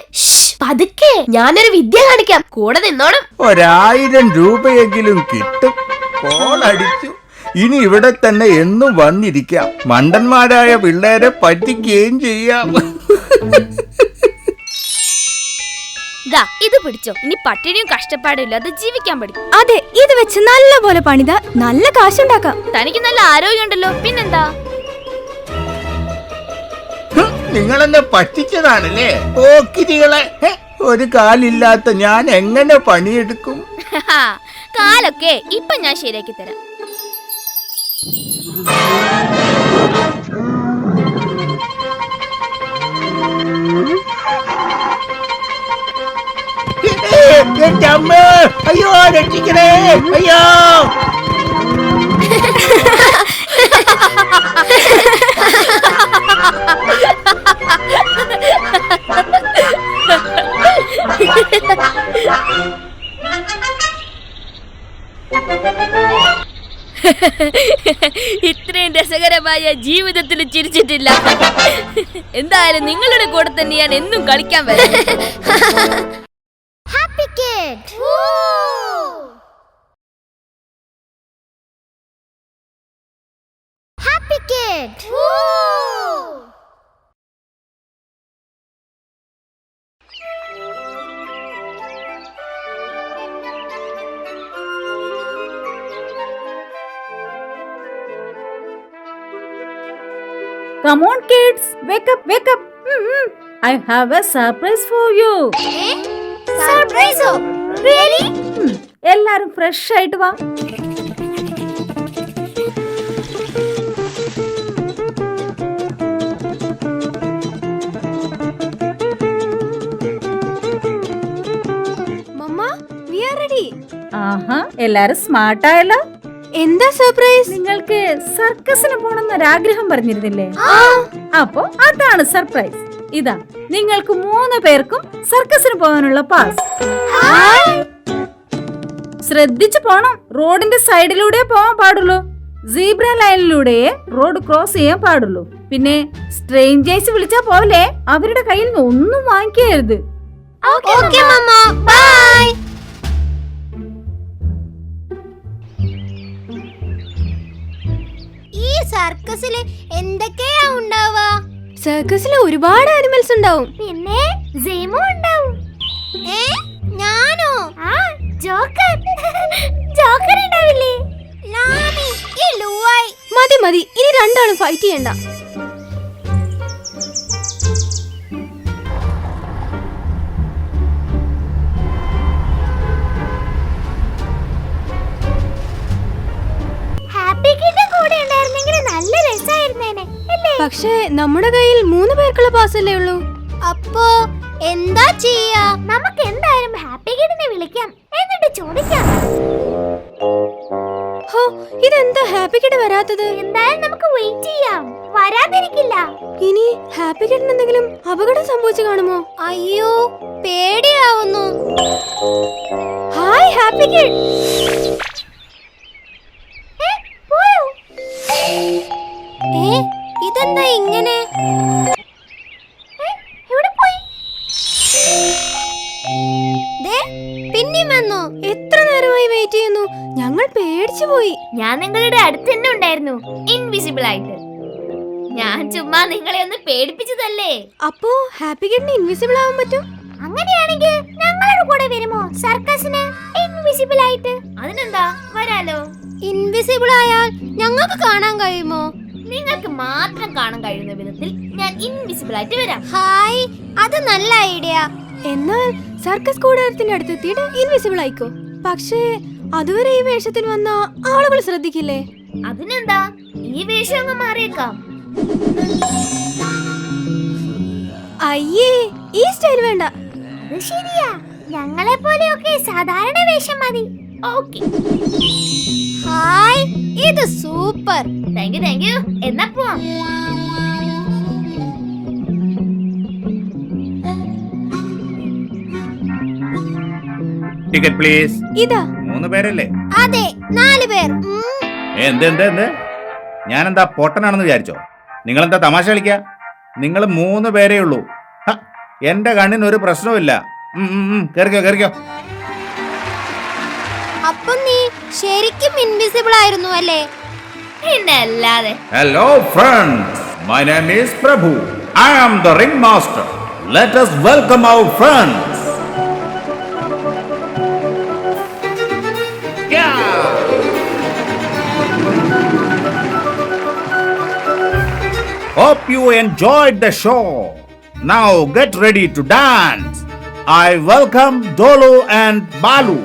പതുക്കെ, ഞാനൊരു വിദ്യ കാണിക്കാം, കൂടെ നിന്നോണം. 1000 രൂപയെങ്കിലും കിട്ടും. കോളടിച്ചു. ഇനി ഇവിടെ തന്നെ എന്നും വന്നിരിക്കാം. മണ്ടന്മാരായ പിള്ളേരെ പറ്റിക്കുകയും ചെയ്യാം. ദാ ഇത് പിടിച്ചോ. ഇനി പട്ടിണിയും കഷ്ടപ്പാടും ഇല്ലാതെ ജീവിക്കാൻ പഠിക്കും. അതെ, ഇത് വെച്ച് നല്ല പോലെ പണിതാ നല്ല കാശുണ്ടാക്കാം. തനിക്ക് നല്ല ആരോഗ്യമുണ്ടല്ലോ, പിന്നെന്താ? നിങ്ങളെന്നെ പറ്റിച്ചതാണല്ലേ ഓക്കിരികളെ. ഒരു കാലില്ലാത്ത ഞാൻ എങ്ങനെ പണിയെടുക്കും? കാലൊക്കെ ഇപ്പൊ ഞാൻ ശരിയാക്കി തരാം. എന്റെ അമ്മ, അയ്യോ രക്ഷിക്കണേ, അയ്യോ. ഇത്രയും രസകരമായ ജീവിതത്തിൽ ചിരിച്ചിട്ടില്ല. എന്തായാലും നിങ്ങളുടെ കൂടെ തന്നെ ഞാൻ എന്നും കളിക്കാൻ വരാം. Happy kid. Happy kid. Come on kids, wake up, wake up. I have a surprise for you. സർപ്രൈസോ? റിയലി? എല്ലാരും ഫ്രഷ് ആയിട്ട് വാ. മമ്മ, we are ready. ആഹാ, എല്ലാരും സ്മാർട്ട് ആയല്ലോ. എന്താ സർപ്രൈസ്? നിങ്ങൾക്ക് സർക്കസിന് പോണെന്നൊരാഗ്രഹം പറഞ്ഞിരുന്നില്ലേ? അപ്പോ അതാണ് സർപ്രൈസ്. ഇതാ, നിങ്ങൾക്ക് 3 പേർക്കും സർക്കസിന് പോകാനുള്ള പാസ്. ശ്രദ്ധിച്ചു പോണം. റോഡിന്റെ സൈഡിലൂടെ പോകാൻ പാടുള്ളൂ. സീബ്ര ലൈനിലൂടെ റോഡ് ക്രോസ് ചെയ്യാൻ പാടുള്ളൂ. പിന്നെ സ്ട്രേഞ്ചേഴ്സ് വിളിച്ചാ പോലെ അവരുടെ കയ്യിൽ നിന്ന് ഒന്നും വാങ്ങിക്കരുത്. Okay mama, by. ഈ സർക്കസിൽ എന്തൊക്കെയാ ഉണ്ടാവുക? സർക്കസിൽ ഒരുപാട് ആനിമൽസ് ഉണ്ടാവും. പിന്നെ സീമോ ഉണ്ടാവും. ഞാനോ? ജോക്കർ. ജോക്കർ ഉണ്ടാവില്ലേ? ലാമി, ഈ ലൂവായി. മതി മതി, ഇനി രണ്ടാളും ഫൈറ്റ് ചെയ്യണ്ട. ഹാപ്പി കിഡ് കൂടെ ഉണ്ടായിരുന്നെങ്കിൽ നല്ല രസമായിരുന്നേനെ, അല്ലേ? പക്ഷേ നമ്മുടെ കയ്യിൽ 3 പേർക്കുള്ള പാസ് അല്ലേ ഉള്ളൂ. അപ്പോ എന്താ ചെയ്യാ? നമുക്ക് എന്തായാലും ഹാപ്പി കിഡിനെ വിളിക്കാം, എന്നിട്ട് ചോദിക്കാം. ഹോ, ഇതെന്താ ഹാപ്പി കിഡ് വരാത്തത്? എന്തായാലും നമുക്ക് വെയിറ്റ് ചെയ്യാം, വരാതിരിക്കില്ല. ഇനി ഹാപ്പി കിഡിന് എന്തെങ്കിലും അപകടം സംഭവിച്ചു കാണുമോ? അയ്യോ, പേടിയാവുന്നു. Hi happy kid. പോയോ? ഇതെന്താ ഇങ്ങനെ? എവിടെ പോയി? ദേ, പിന്നെയും വന്നു. എത്ര നേരമായി വെയിറ്റ് ചെയ്യുന്നു? ഞങ്ങൾ പേടിച്ചു പോയി. ഞാൻ നിങ്ങളുടെ അടുത്ത് തന്നെ ഉണ്ടായിരുന്നു, ഇൻവിസിബിൾ ആയിട്ട്. ഞാൻ ചുമ്മാ നിങ്ങളെ ഒന്ന് പേടിപ്പിച്ചതല്ലേ. അപ്പോ ഹാപ്പി കിഡിന് ഇൻവിസിബിൾ ആവാൻ പറ്റും? അങ്ങനെയാണെങ്കിൽ ഞങ്ങളുടെ കൂടെ വരുമോ സർക്കസിന് ഇൻവിസിബിൾ ആയിട്ട്? അതിനെന്താ, വരാലോ. ഇൻവിസിബിൾ ആയാൽ ഞങ്ങൾക്ക് കാണാൻ കഴിയുമോ? നിങ്ങൾക്ക് മാത്രം കാണാൻ കഴിയുന്ന വിധത്തിൽ ഞാൻ ഇൻവിസിബിൾ ആയിട്ട് വരാം. ഹായ്, അത് നല്ല ഐഡിയ. എന്നാൽ സർക്കസ് കൂടാരത്തിന്റെ അടുത്തെത്തിയിട്ട് ഇൻവിസിബിൾ ആയിക്കോ. പക്ഷേ അതുവരെ ഈ വേഷത്തിൽ വന്ന ആളുകൾ ശ്രദ്ധിക്കില്ലേ? അതിനെന്താ, ഈ വേഷം അങ്ങ് മാറിയേക്കാം. അയ്യേ, ഈ സ്റ്റൈൽ വേണ്ട. അത് ശരിയാ, ഞങ്ങളെ പോലെയൊക്കെ സാധാരണ വേഷം മതി. ഓക്കെ. ഹായ്, ഇത് സൂപ്പർ. Thank you. എന്നാ പോവാം. Ticket please. ഇതാ. 3 പേരല്ലേ? അതെ, 4 പേർ. എന്ത് ഞാനെന്താ പൊട്ടനാണെന്ന് വിചാരിച്ചോ? നിങ്ങളെന്താ തമാശ കളിക്കാ? നിങ്ങൾ 3 പേരേ ഉള്ളൂ. എന്റെ കണ്ണിന് ഒരു പ്രശ്നവുമില്ല. കേറിക്കോ. അപ്പൊ നീ ശരിക്കും ഇൻവിസിബിൾ ആയിരുന്നു അല്ലേ? പിന്നെ അല്ലാതെ. Hello friends, my name is Prabhu. I am the ring master. Let us welcome our friends. Hope you enjoyed the show. Now get ready to dance. I welcome Dolo and Balu.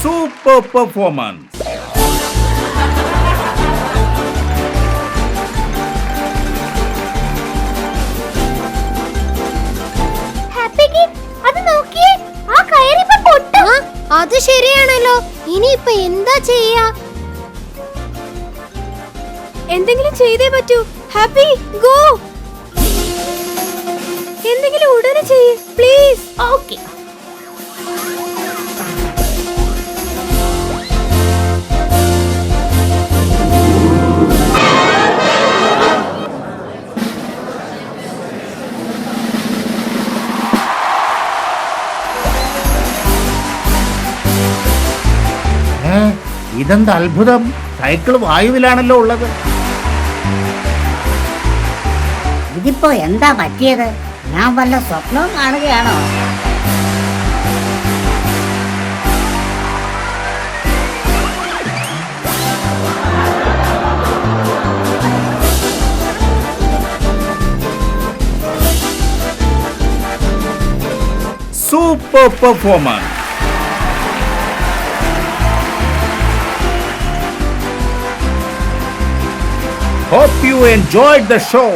Super performance. Happy kid, അത് നോക്കിയേ, ആ കയറിപ്പോ പൊട്ടും. അത് ശരിയാണല്ലോ. ഇനിയിപ്പോ എന്താ ചെയ്യാ? എന്തെങ്കിലും ചെയ്തേ പറ്റൂ. Happy, go. എന്തെങ്കിലും ഉടനെ ചെയ്യ് പ്ലീസ്. ഓക്കെ. ഇതെന്താ അത്ഭുതം! സൈക്കിൾ വായുവിലാണല്ലോ ഉള്ളത്. ഇതിപ്പോ എന്താ പറ്റിയത്? ഞാൻ വല്ല സ്വപ്നവും കാണുകയാണോ? Super performance. Hope you enjoyed the show.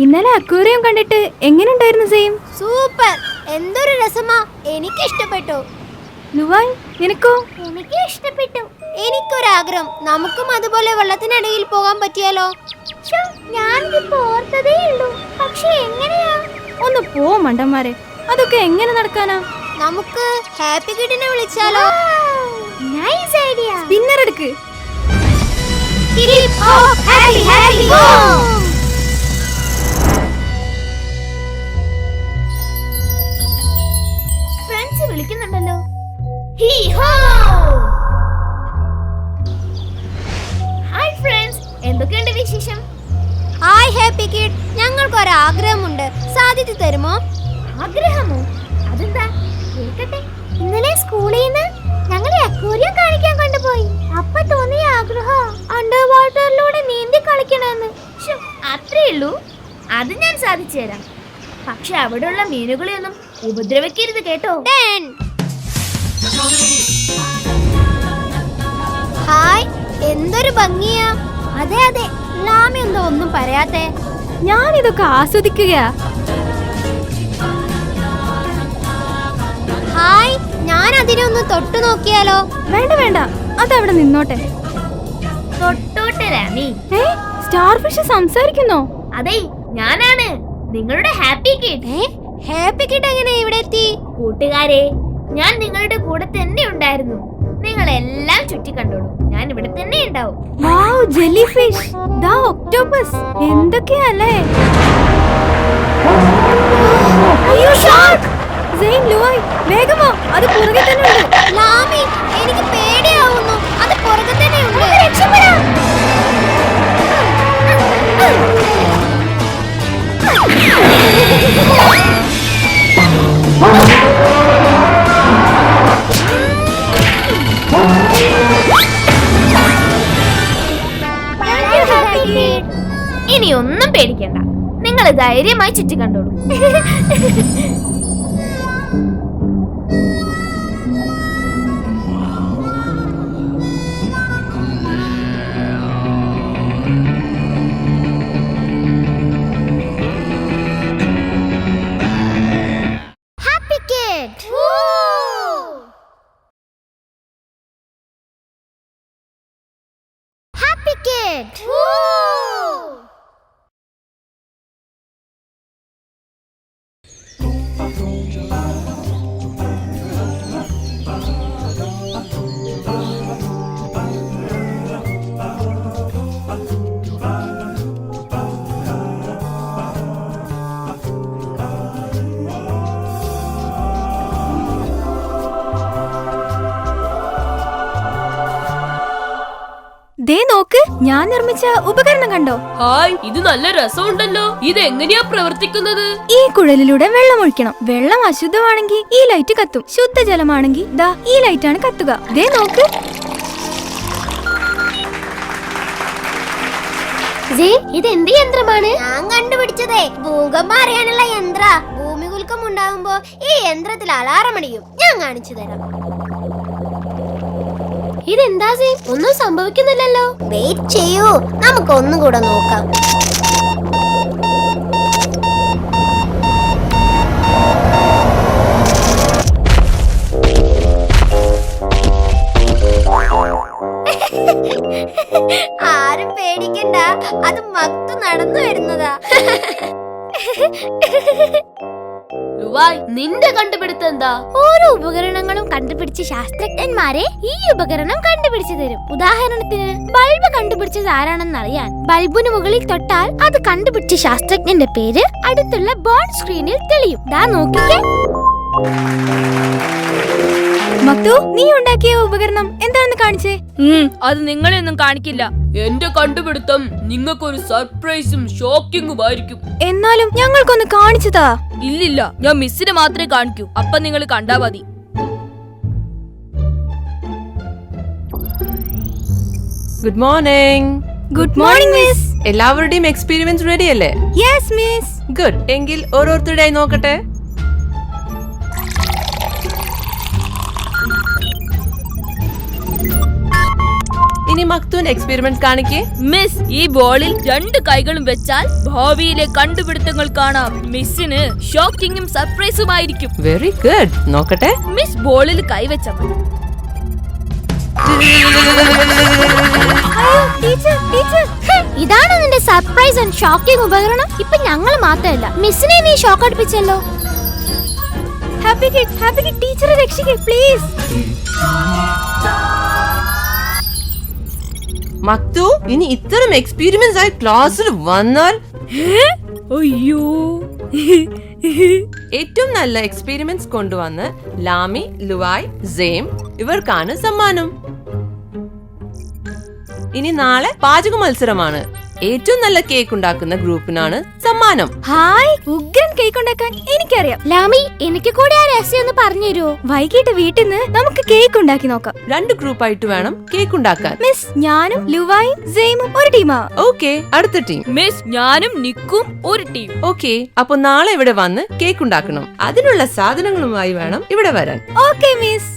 ഇന്നലെ അക്വേറിയം കണ്ടിട്ട് എങ്ങനെയുണ്ടായിരുന്നു സെയിം? സൂപ്പർ, എന്തൊരു രസമാ. എനിക്ക് ഇഷ്ടപ്പെട്ടു. ലുവാൻ, നിനക്കോ? എനിക്ക് ഇഷ്ടപ്പെട്ടു. എനിക്കൊരാഗ്രഹം, നമുക്കും അതുപോലെ വെള്ളത്തിനടിയിൽ പോകാൻ പറ്റിയാലോ? ഞാനിപ്പോ ഓർത്തതേ ഉള്ളൂ. പക്ഷെ എങ്ങനെയാ? ഒന്ന് പോ മണ്ടന്മാരെ, അതൊക്കെ എങ്ങനെ നടക്കാനാ? നമുക്ക് ഹാപ്പി കിഡിനെ വിളിച്ചാലോ? Nice idea. സ്പിന്നർ എടുക്ക്. Keep off happy happy go. Friends വിളിക്കുന്നുണ്ടല്ലോ. ഹീ ഹോ. ഹായ് ഫ്രണ്ട്സ്, എന്തൊക്കെയുണ്ട് വിശേഷം? ഹായ് ഹാപ്പി കിഡ്, ഞങ്ങൾക്കൊരാഗ്രഹമുണ്ട്, സാധിച്ചു തരുമോ? ആഗ്രഹമോ? അതെന്താ? കേൾക്കട്ടെ. ഇന്നലെ സ്കൂളിൽ നിന്ന് ഞങ്ങളെ അക്വേറിയം കാണിക്കാൻ കൊണ്ടുപോയി. അപ്പൊ തോന്നിയ ആഗ്രഹം അണ്ടർ വാട്ടറിലൂടെ നീന്തി കളിക്കണമെന്ന്. അത്രേ ഉള്ളൂ? അത് ഞാൻ സാധിച്ചു തരാം. പക്ഷെ അവിടെയുള്ള മീനുകളെ ഒന്നും ഉപദ്രവിക്കരുത് കേട്ടോ. ഹായ്, എന്തൊരു ഭംഗിയാ. അതെ അതെ, ലാമി എന്തോ ഒന്നും പറയാത്തെ? ഞാനിതൊക്കെ ആസ്വദിക്കുകയാ. ഹായ്, ഞാൻ അതിനൊന്ന് തൊട്ടു നോക്കിയാലോ? വേണ്ട വേണ്ട, അതവിടെ നിന്നോട്ടെ. തൊട്ടോട്ടെ രാണി. സ്റ്റാർ ഫിഷ് സംസാരിക്കുന്നോ? അതെ, ഞാനാണ് നിങ്ങളുടെ ഹാപ്പി കിഡ്. ഹാപ്പി കിഡ് എങ്ങനെ ഇവിടെ എത്തി? കൂട്ടുകാരെ, ഞാൻ നിങ്ങളുടെ കൂടെ തന്നെ ഉണ്ടായിരുന്നു. നിങ്ങളെല്ലാം ചുറ്റി കണ്ടോളൂ, ഞാൻ ഇവിടെ തന്നെ ഉണ്ടാവും. വാവ്, ജെല്ലി ഫിഷ്, ദാ ഒക്ടോപസ്, എന്തൊക്കെയല്ലേ? അയ്യോ, ഷാർക്ക്! സെയിം, ലുവായ്, വേഗം വാ, അത് പുറകെ തന്നെ ഉണ്ട്. ലാമി, എനിക്ക് പേടിയാവുന്നു. അത് പുറകെ തന്നെ ഉണ്ട്. രക്ഷപ്പെടാം. ഇനി ഒന്നും പേടിക്കണ്ട, നിങ്ങൾ ധൈര്യമായി ചുറ്റി കണ്ടോളൂ. Happy kid. Happy kid. ദേ നോക്ക്, ഞാൻ നിർമ്മിച്ച ഉപകരണം കണ്ടോ? ഹായ്, ഇത് നല്ല രസമുണ്ടല്ലോ. ഇത് എങ്ങനെയാ പ്രവർത്തിക്കുന്നത്? ഈ കുഴലിലൂടെ വെള്ളം ഒഴിക്കണം. വെള്ളം അശുദ്ധമാണെങ്കിൽ ഈ ലൈറ്റ് കത്തും. ശുദ്ധജലമാണെങ്കിൽ ദാ ഈ ലൈറ്റാണ് കത്തുക. ദേ നോക്ക്. ഇത് എന്ത് യന്ത്രമാണ്? ഞാൻ കണ്ടുപിടിച്ചതേ ഭൂകമ്പം അറിയാനുള്ള യന്ത്ര. ഭൂമികുലുക്കം ഉണ്ടാകുമ്പോ ഈ യന്ത്രത്തിൽ അലാറം അടിക്കും. ഞാൻ കാണിച്ചു തരാം. ഇതെന്താ ഒന്നും സംഭവിക്കുന്നില്ലല്ലോ. വെയിറ്റ് ചെയ്യൂ, നമുക്ക് ഒന്നും കൂടെ നോക്കാം. ആരും പേടിക്കണ്ട, അത് മക്തു നടന്നു വരുന്നതാ. ലുവായ്, നിന്റെ കണ്ടുപിടുത്തം എന്താ? ഓരോ ഉപകരണങ്ങളും കണ്ടുപിടിച്ച ശാസ്ത്രജ്ഞന്മാരെ ഈ ഉപകരണം കണ്ടുപിടിച്ചു തരും. ഉദാഹരണത്തിന് ബൾബ് കണ്ടുപിടിച്ചത് ആരാണെന്ന് അറിയാൻ ബൾബിന് മുകളിൽ തൊട്ടാൽ അത് കണ്ടുപിടിച്ച ശാസ്ത്രജ്ഞന്റെ പേര് അടുത്തുള്ള ബോർഡ് സ്ക്രീനിൽ തെളിയും. ദാ നോക്കിക്കേ. മക്തു, നീ ഉണ്ടാക്കിയ ഉപകരണം എന്താണെന്ന് കാണിച്ചേ. അത് നിങ്ങളെ ഒന്നും കാണിക്കില്ല. എന്റെ കണ്ടുപിടുത്തം നിങ്ങൾക്കൊരു സർപ്രൈസും ഷോക്കിംഗും ആയിരിക്കും. എന്നാലും ഞങ്ങൾക്കൊന്ന് കാണിച്ചതാ. ഇല്ലില്ല, ഞാൻ മിസ്സിനെ മാത്രമേ കാണിക്കൂ. അപ്പൊ നിങ്ങൾ കണ്ടാ മതി. Good morning. Good morning miss. എല്ലാവരുടെയും എക്സ്പീരിയൻസ് റെഡി അല്ലേ? Yes miss. ഗുഡ്. എങ്കിൽ ഓരോരുത്തരുടെ നോക്കട്ടെ. ഇനി മക്തൂൻ എക്സ്പെരിമെന്റ് കാണിക്കേ. മിസ്, ഈ ബോളിൽ 2 കൈകളും വെച്ചാൽ ഭാവിയിലെ കണ്ടുപിടുത്തങ്ങൾ കാണാം. മിസ്സിന് ഷോക്കിങ്ങും സർപ്രൈസുമായിരിക്കും. Very good. നോക്കട്ടെ. മിസ് ബോളിൽ കൈവച്ച മതി. ഇതാണ് നിന്റെ സർപ്രൈസ് ആൻഡ് ഷോക്കിംഗ് ഉപകരണം. ഇപ്പൊ ഞങ്ങൾ മാത്രമല്ല, മിസ്സിനെ നീ ഷോക്ക് അടുപ്പിച്ചല്ലോ. ഹാപ്പി കിഡ്, ടീച്ചറെ രക്ഷിക്കേ പ്ലീസ്. മക്തു, ഇനി ഇത്തരം എക്സ്പീരിയൻസ് ആയി ക്ലാസ്സിൽ വന്നാൽ അയ്യോ. ഏറ്റവും നല്ല എക്സ്പീരിയൻസ് കൊണ്ടുവന്ന് ലാമി, ലുവായ്, സെയിം ഇവർക്കാണ് സമ്മാനം. ഇനി നാളെ പാചക മത്സരമാണ്. ഏറ്റവും നല്ല കേക്ക് ഉണ്ടാക്കുന്ന ഗ്രൂപ്പിനാണ് സമ്മാനം. ഹായ്, ഉഗ്രൻ കേക്ക് ഉണ്ടാക്കാൻ എനിക്കറിയാം. ലാമി, എനിക്ക് കൂടി ആ രഹസ്യം ഒന്ന് പറഞ്ഞു തരുമോ? വൈകിട്ട് വീട്ടിൽ നിന്ന് നമുക്ക് കേക്ക് ഉണ്ടാക്കി നോക്കാം. 2 ഗ്രൂപ്പായിട്ട് വേണം കേക്ക് ഉണ്ടാക്കാൻ. മിസ്, ഞാനും ലുവായും സെയിമും ഒരു ടീമാ. ഓക്കെ, അടുത്ത ടീം. മിസ്, ഞാനും നിക്കും ഒരു ടീം. ഓക്കെ, അപ്പൊ നാളെ ഇവിടെ വന്ന് കേക്ക് ഉണ്ടാക്കണം. അതിനുള്ള സാധനങ്ങളുമായി വേണം ഇവിടെ വരാൻ. Okay miss.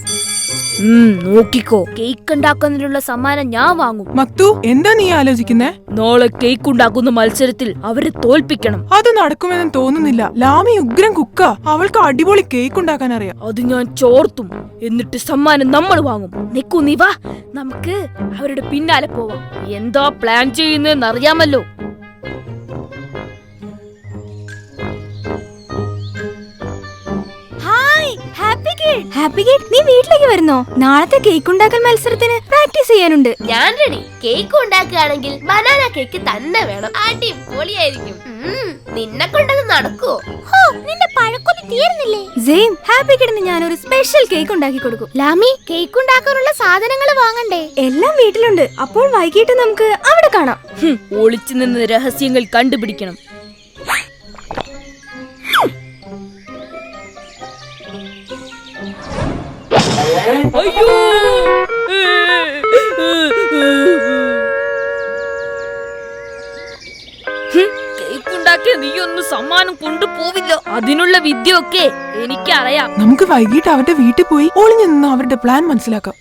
നോക്കിക്കോ, കേക്ക് ഉണ്ടാക്കുന്നതിനുള്ള സമ്മാനം ഞാൻ വാങ്ങും. മക്തു, എന്താ നീ ആലോചിക്കുന്നേ? നാളെ കേക്ക് ഉണ്ടാക്കുന്ന മത്സരത്തിൽ അവരെ തോൽപ്പിക്കണം. അത് നടക്കുമെന്ന് തോന്നുന്നില്ല. ലാമി ഉഗ്രം കുക്ക, അവൾക്ക് അടിപൊളി കേക്ക് ഉണ്ടാക്കാൻ അറിയാം. അത് ഞാൻ ചോർത്തും, എന്നിട്ട് സമ്മാനം നമ്മൾ വാങ്ങും. നിക്കൂ, നീ വാ, നമുക്ക് അവരുടെ പിന്നാലെ പോവാം. എന്താ പ്ലാൻ ചെയ്യുന്നതെന്ന് അറിയാമല്ലോ. ഹാപ്പി കിഡ്, നീ വീട്ടിലേക്ക് വരുന്നോ? നാളത്തെ കേക്ക് ഉണ്ടാക്കൽ മത്സരത്തിന് പ്രാക്ടീസ് ചെയ്യാനുണ്ട്. ഞാൻ റെഡി. കേക്ക് ഉണ്ടാക്കുകയാണെങ്കിൽ ബനാന കേക്ക് തന്നെ വേണം. അടിപൊളിയായിരിക്കും. നിന്നെ കൊണ്ടത് നടക്കുവോ? നിന്റെ പഴക്കൊല്ലി തീർന്നില്ലേ? സെയിം, ഹാപ്പി കിഡിന് ഞാൻ ഒരു സ്പെഷ്യൽ കേക്ക് ഉണ്ടാക്കി കൊടുക്കും. ലാമി, കേക്ക് ഉണ്ടാക്കാനുള്ള സാധനങ്ങൾ വാങ്ങണ്ടേ? എല്ലാം വീട്ടിലുണ്ട്. അപ്പോൾ വൈകിട്ട് നമുക്ക് അവിടെ കാണാം. ഒളിച്ചു നിന്ന് രഹസ്യങ്ങൾ കണ്ടുപിടിക്കണം. അയ്യോ, കേക്ക് ഉണ്ടാക്കിയ നീയൊന്നും സമ്മാനം കൊണ്ടുപോവില്ല. അതിനുള്ള വിദ്യയൊക്കെ എനിക്കറിയാം. നമുക്ക് വൈകിട്ട് അവരുടെ വീട്ടിൽ പോയി ഒളിഞ്ഞു നിന്ന് അവരുടെ പ്ലാൻ മനസ്സിലാക്കാം.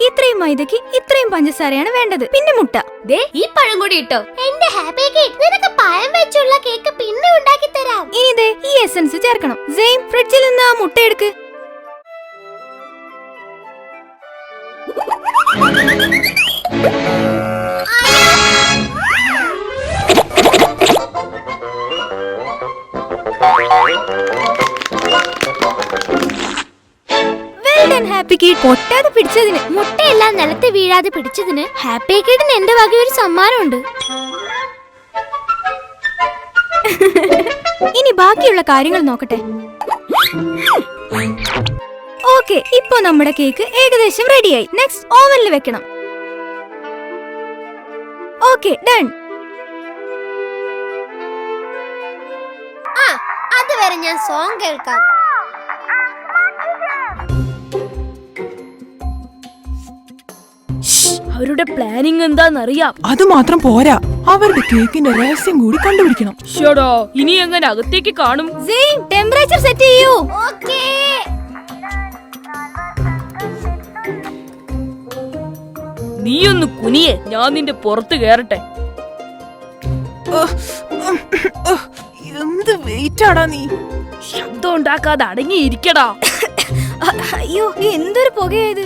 ഇത്രയും മൈദക്ക് ഇത്രയും പഞ്ചസാരയാണ് വേണ്ടത്. പിന്നെ മുട്ട. ഈ പഴം കൂടി ഇട്ടോ. എന്റെ ഹാപ്പി കിഡ്, നിനക്ക് പഴം വെച്ചുള്ള കേക്ക് പിന്നെ ഉണ്ടാക്കി തരാം. ഇനി ഈ എസൻസ് ചേർക്കണം. സെയിം, ഫ്രിഡ്ജിൽ നിന്ന് ആ മുട്ട എടുക്ക്. ഹാപ്പി കിഡ്, പൊട്ടാതെ പിടിച്ചതിന്. മുട്ടയെല്ലാം നിലത്ത് വീഴാതെ പിടിച്ചതിന് ഹാപ്പി കിഡിന് എന്റെ വക ഒരു സമ്മാനമുണ്ട്. ഇനി ബാക്കിയുള്ള കാര്യങ്ങൾ നോക്കട്ടെ. ഓക്കെ, ഇപ്പൊ നമ്മുടെ കേക്ക് ഏകദേശം റെഡിയായി. നെക്സ്റ്റ് ഓവനിൽ വെക്കണം. Okay, done. അതുവരെ ഞാൻ സോങ് കേൾക്കാം. അവരുടെ പ്ലാനിങ് എന്താന്നറിയാം. അത് മാത്രം പോരാ, അവരുടെ കേക്കിന്റെ രഹസ്യം കൂടി കണ്ടുപിടിക്കണം. ഷോടാ, ഇനി എങ്ങനെ അകത്തേക്ക് കാണും? ടെമ്പറേച്ചർ സെറ്റ് ചെയ്യൂ. ഓക്കേ. നീയൊന്ന് കുനിയെ, ഞാൻ നിന്റെ പുറത്ത് കേറട്ടെ. എന്ത് വെയിറ്റ് ആടാ നീ? ശബ്ദം ഉണ്ടാക്കാതെ അടങ്ങിയിരിക്കടാ. അയ്യോ, എന്തൊരു പുകയായത്.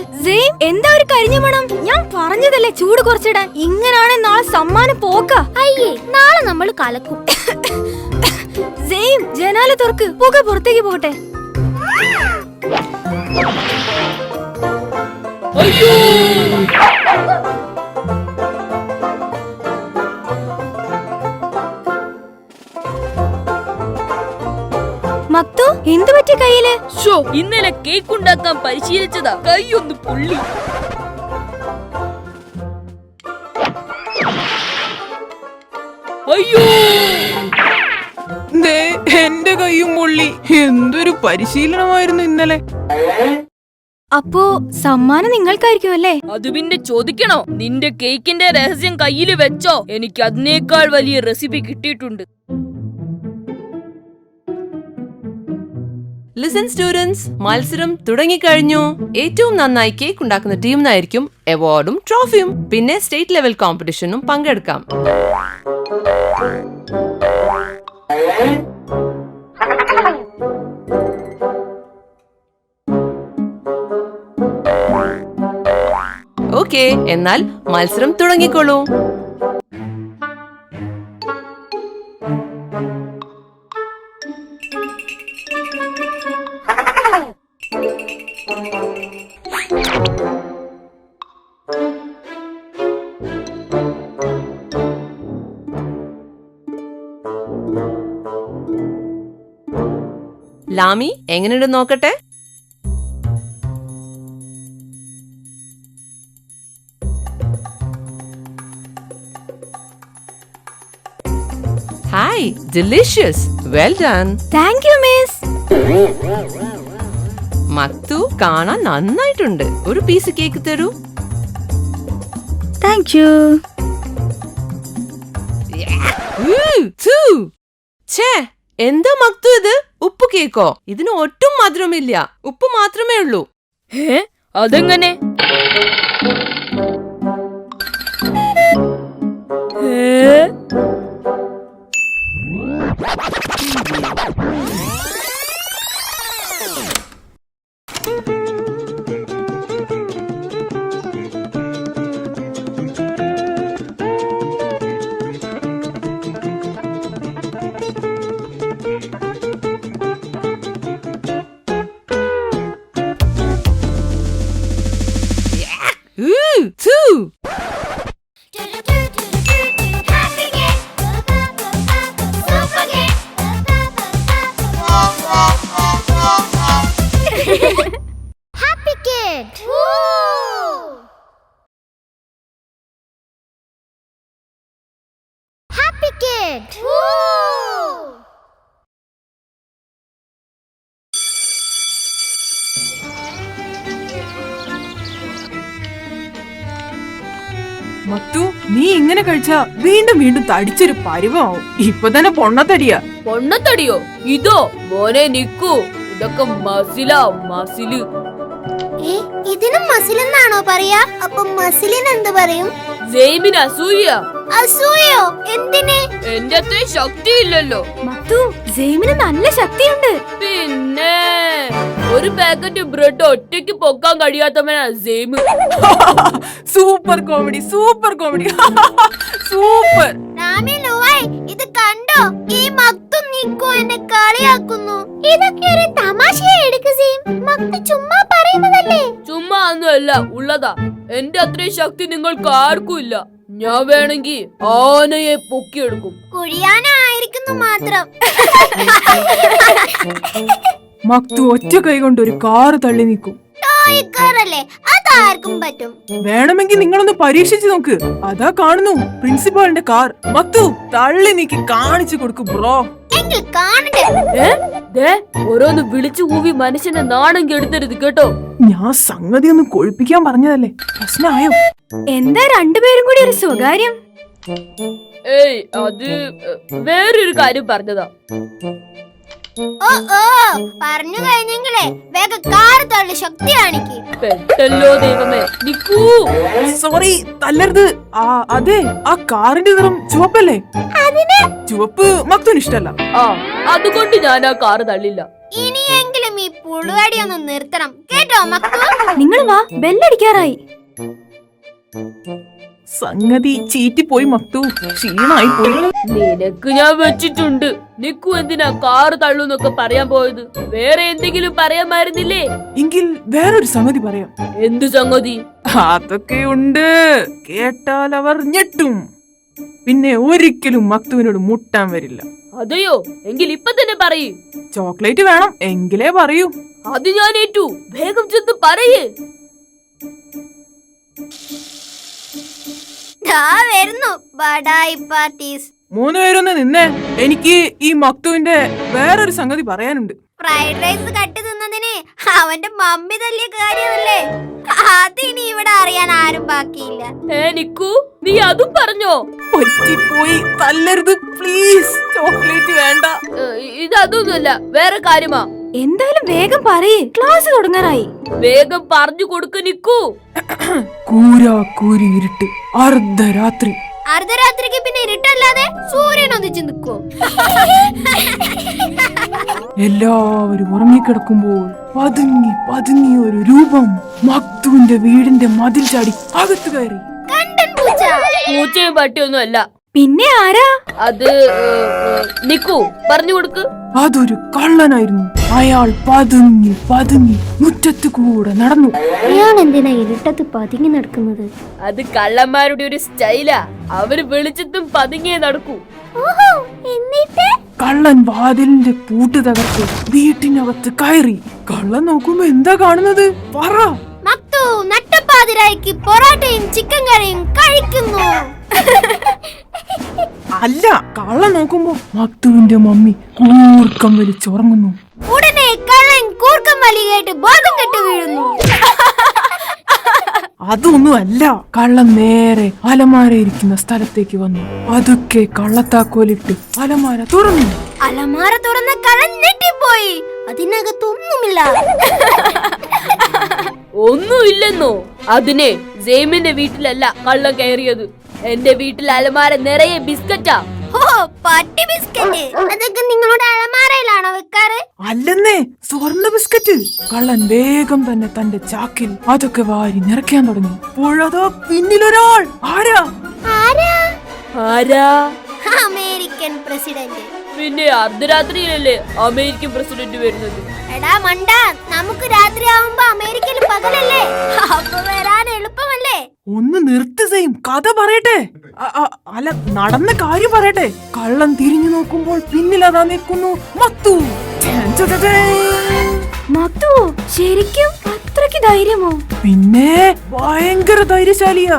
എന്താ ഒരു കരിഞ്ഞ മണം? ഞാൻ പറഞ്ഞതല്ലേ ചൂട് കുറച്ചിടാൻ. ഇങ്ങനാണ് നാളെ സമ്മാനം പോക്ക. അയ്യേ, നാളെ നമ്മൾ കലക്കും. ജനാല തുറക്ക്, പുക പുറത്തേക്ക് പോകട്ടെ. മക്തു, എന്തു പറ്റി കയ്യില്? ഇന്നലെ കേക്ക് ഉണ്ടാക്കാൻ പരിശീലിച്ചതാ, കൈയൊന്ന് പൊള്ളി. അയ്യോ, എന്റെ കൈയും പൊള്ളി. എന്തൊരു പരിശീലനമായിരുന്നു ഇന്നലെ. അപ്പോ സമ്മാനം നിങ്ങൾക്കായിരിക്കും അല്ലേ? അത് പിന്നെ ചോദിക്കണോ? നിന്റെ കേക്കിന്റെ രഹസ്യം കയ്യില് വെച്ചോ. എനിക്ക് അതിനേക്കാൾ വലിയ റെസിപ്പി കിട്ടിയിട്ടുണ്ട്. ലിസൺ സ്റ്റുഡൻസ്, മത്സരം തുടങ്ങിക്കഴിഞ്ഞു. ഏറ്റവും നന്നായി കേക്ക് ഉണ്ടാക്കുന്ന ടീമിനായിരിക്കും അവാർഡും ട്രോഫിയും. പിന്നെ സ്റ്റേറ്റ് ലെവൽ കോമ്പറ്റീഷനും പങ്കെടുക്കാം. ഓക്കെ, എന്നാൽ മത്സരം തുടങ്ങിക്കോളൂ. ലാമി, എങ്ങനെയുണ്ട് നോക്കട്ടെ. Hi, delicious, well done. Thank you miss. Maktu, കാണാൻ നന്നായിട്ടുണ്ട്. ഒരു പീസ് കേക്ക് തരൂ. Thank you. എന്താ മക്തു ഇത്? ഉപ്പ് കേക്കോ? ഇതിന് ഒട്ടും മധുരമില്ല, ഉപ്പ് മാത്രമേ ഉള്ളൂ. അതെങ്ങനെ? Happy Kid. Happy Kid. മത്തു, നീ ഇങ്ങനെ കഴിച്ചാ വീണ്ടും വീണ്ടും തടിച്ചൊരു പരിവാവും. ഇപ്പൊ തന്നെ പൊണ്ണത്തടിയാ. പൊണ്ണത്തടിയോ? ഇതോ മോനെ നിക്കൂ, ഇതൊക്കെ മസിലാ, മസില്. ഇതിനും മസിലെന്നാണോ പറയാ? അപ്പൊ മസിലിന് എന്ത് പറയും? ജെയിമിന് അസൂയ. അസൂയോ? എന്തിന്? എന്റെ അത്ര ശക്തിയില്ലല്ലോ. മത്തു, ജെയിമിന് നല്ല ശക്തിയുണ്ട്. പിന്നെ ഒരു പാക്കറ്റ് ബ്രെഡ് ഒറ്റയ്ക്ക് പൊക്കാൻ കഴിയാത്തവനാ Jaime. Super comedy, super comedy, super. ഇത് കണ്ടോ? ഈ മക്തും നിക്കോ എന്നെ കളിയാക്കുന്നു. ഇതൊക്കെ ഒരു തമാശയായി എടുക്ക് സീം. മക്തു ചുമ്മാ പറയുന്നതല്ലേ? ചുമ്മാ ഒന്നുമല്ല, ഉള്ളതാ. എന്റെ അത്രയും ശക്തി നിങ്ങൾക്ക് ആർക്കും ഇല്ല. ഞാൻ വേണമെങ്കിൽ ആനയെ പൊക്കിയെടുക്കും. കുഴിയാനായിരിക്കുന്നു മാത്രം. മക്തു ഒറ്റ കൈ കൊണ്ട് ഒരു കാറ് തള്ളി നീക്കും. ടോയ്ക്കാറല്ലേ, അതാർക്കും പറ്റും. വേണമെങ്കിൽ നിങ്ങളൊന്ന് പരീക്ഷിച്ചു നോക്ക്. അതാ കാണുന്നു പ്രിൻസിപ്പാളിന്റെ കാർ. മക്തു തള്ളി നീക്കി കാണിച്ചു കൊടുക്കും ബ്രോ. എങ്കിൽ കാണട്ടെ. ഓരോന്ന് വിളിച്ചു കൂവി മനുഷ്യനെ നാണം കെടുത്തരുത് കേട്ടോ. ഞാൻ സംഗതി ഒന്ന് കൊഴിപ്പിക്കാൻ പറഞ്ഞതല്ലേ, പ്രശ്നമായോ? എന്താ രണ്ടുപേരും കൂടി ഒരു സ്വകാര്യം? ഏയ്, അത് വേറൊരു കാര്യം പറഞ്ഞതാ. ഓ ഓ, പറഞ്ഞു കഴിഞ്ഞെങ്കിലേ വേഗം കാറ് തള്ളി ശക്തി കാണിക്ക്. പെട്ടല്ലോ ദൈവമേ. നിക്കൂ. സോറി, തല്ലരുത്. അതെ, ആ കാറിന്റെ നിറം ചുവപ്പല്ലേ? ചുവപ്പ് മക്തുവിന് ഇഷ്ടല്ല. അതുകൊണ്ട് ഞാൻ ആ കാറ് തള്ളില്ല. ഇനിയെങ്കിലും ഈ പുളുവടി ഒന്ന് നിർത്തണം കേട്ടോ മക്തു. നിങ്ങൾ വാ, ബെല്ലടിക്കാറായി. സംഗതി ചീറ്റിപ്പോയി മക്തു, ക്ഷീണായി പോയി. നിനക്ക് ഞാൻ വെച്ചിട്ടുണ്ട്. നിക്കു എന്തിനാ കാറ് തള്ളൂന്നൊക്കെ പറയാൻ പോയത്? വേറെ എന്തെങ്കിലും പറയാമായിരുന്നില്ലേ? എങ്കിൽ വേറൊരു സംഗതി പറയാം. എന്തു സംഗതി? അതൊക്കെ ഉണ്ട്, കേട്ടാൽ അവർ ഞെട്ടും. പിന്നെ ഒരിക്കലും മക്തുവിനോട് മുട്ടാൻ വരില്ല. അതെയോ? എങ്കിൽ ഇപ്പൊ തന്നെ പറയൂ. ചോക്ലേറ്റ് വേണം, എങ്കിലേ പറയൂ. അത് ഞാൻ ഏറ്റു. വേഗം ചെന്ന് പറയേ. വരുന്നു ബഡായി പാർട്ടീസ്. 3 പേരൊന്ന് നിന്നേ, എനിക്ക് ഈ മക്തുവിന്റെ വേറൊരു സംഗതി പറയാനുണ്ട്. ഫ്രൈഡ് റൈസ് കട്ട് തിന്നതിന് അവന്റെ മമ്മി തല്ലിയ കാര്യമല്ലേ? അതിനി ഇവിടെ അറിയാൻ ആരും ബാക്കിയില്ല. നിക്കു, നീ അതും പറഞ്ഞോ? പറ്റിപ്പോയി, തല്ലരുത് പ്ലീസ്. ചോക്ലേറ്റ് വേണ്ട. ഇതൊന്നുമല്ല, വേറെ കാര്യമാ. എന്തായാലും വേഗം പറയേ, ക്ലാസ് തുടങ്ങാറായി. വേഗം പറഞ്ഞു കൊടുക്ക നിക്കു. കൂരാക്കൂരി ഇരുട്ട്, അർദ്ധരാത്രി. അർദ്ധരാത്രിക്ക് പിന്നെ ഇരുട്ടല്ലാതെ സൂര്യൻ ഒന്നിച്ചു നിൽക്കോ? എല്ലാവരും ഉറങ്ങിക്കിടക്കുമ്പോൾ പതുങ്ങി പതുങ്ങി ഒരു രൂപം മക്തുവിന്റെ വീടിന്റെ മതിൽ ചാടി അകത്ത് കയറി. കണ്ടൻ പൂച്ച. പൂച്ചയും പട്ടിയൊന്നും അല്ല. പിന്നെ ആരാ? അത് നിക്കു, പറഞ്ഞു കൊടുക്ക്. അതൊരു കള്ളനായിരുന്നു. അയാൾ പതുങ്ങി പതുങ്ങി മുറ്റത്ത് കൂടെ നടന്നു. അയാൾ എന്തിനാ ഇരുട്ടത്ത് പതുങ്ങി നടക്കുന്നത്? അത് കള്ളന്മാരുടെ ഒരു സ്റ്റൈലാ. അവര് വെളിച്ചത്തും പതുങ്ങിയേ നടക്കൂ. എന്നിട്ട് കള്ളൻ വാതിലിന്റെ പൂട്ട് തകർത്ത് വീട്ടിനകത്ത് കയറി. കള്ളൻ നോക്കുമ്പോ എന്താ കാണുന്നത്? പറ. മക്തു നട്ടപ്പാതിരായിക്ക് പൊറോട്ടയും ചിക്കൻ കറിയും കഴിക്കുന്നു. അല്ല, കള്ളൻ നോക്കുമ്പോ മക്തുവിന്റെ മമ്മി കൂർക്കം വലിച്ചുറങ്ങുന്നു. ഉടനെ കള്ളൻ കൂർക്കം വലി കേട്ട് ബോധം കെട്ട് വീഴുന്നു. അതൊന്നും അല്ല, കള്ളൻ നേരെ അലമാര ഇരിക്കുന്ന സ്ഥലത്തേക്ക് വന്നു. അതൊക്കെ കള്ളത്താക്കോലിട്ട് അലമാര തുറന്നു. അലമാര തുറന്ന കള്ളൻ ഞെട്ടിപ്പോയി. അതിനകത്തൊന്നുമില്ല. ഒന്നുമില്ലെന്നോ? അതിനെ ജെയിമിന്റെ വീട്ടിലല്ല കള്ളം കയറിയത്. എന്റെ വീട്ടിൽ അലമാര നിറയെ ബിസ്ക്കറ്റാ. ഓ, പട്ടി ബിസ്ക്കറ്റ്. അതൊക്കെ നിങ്ങളുടെ അലമാരയിലാണോ വെക്കാറ്? അല്ലെന്നേ, സ്വർണ്ണ ബിസ്ക്കറ്റ്. കള്ളൻ വേഗം തന്നെ തന്റെ ചാക്കിൽ അതൊക്കെ വാരി നിറയ്ക്കാൻ തുടങ്ങി. പുഴതോ പിന്നിലൊരാൾ. ആരാ? ആരാ? American president. പിന്നെ അർദ്ധരാത്രിയിലല്ലേ അമേരിക്കൻ പ്രസിഡന്റ് വരുന്നത്? എടാ മണ്ട, നമുക്ക് രാത്രി ആവുമ്പോ അമേരിക്കയിൽ പകലല്ലേ, അപ്പൊ വരാൻ എളുപ്പമല്ലേ? ഒന്ന് നിർത്ത് സെയിം, കഥ പറയട്ടെ. അല്ല, നടന്ന കാര്യം പറയട്ടെ. കള്ളൻ തിരിഞ്ഞു നോക്കുമ്പോൾ പിന്നിൽ അതാ നിൽക്കുന്നു മക്തു. മക്തു ശരിക്കും അത്രയ്ക്ക് ധൈര്യമോ? പിന്നെ ഭയങ്കര ധൈര്യശാലിയാ.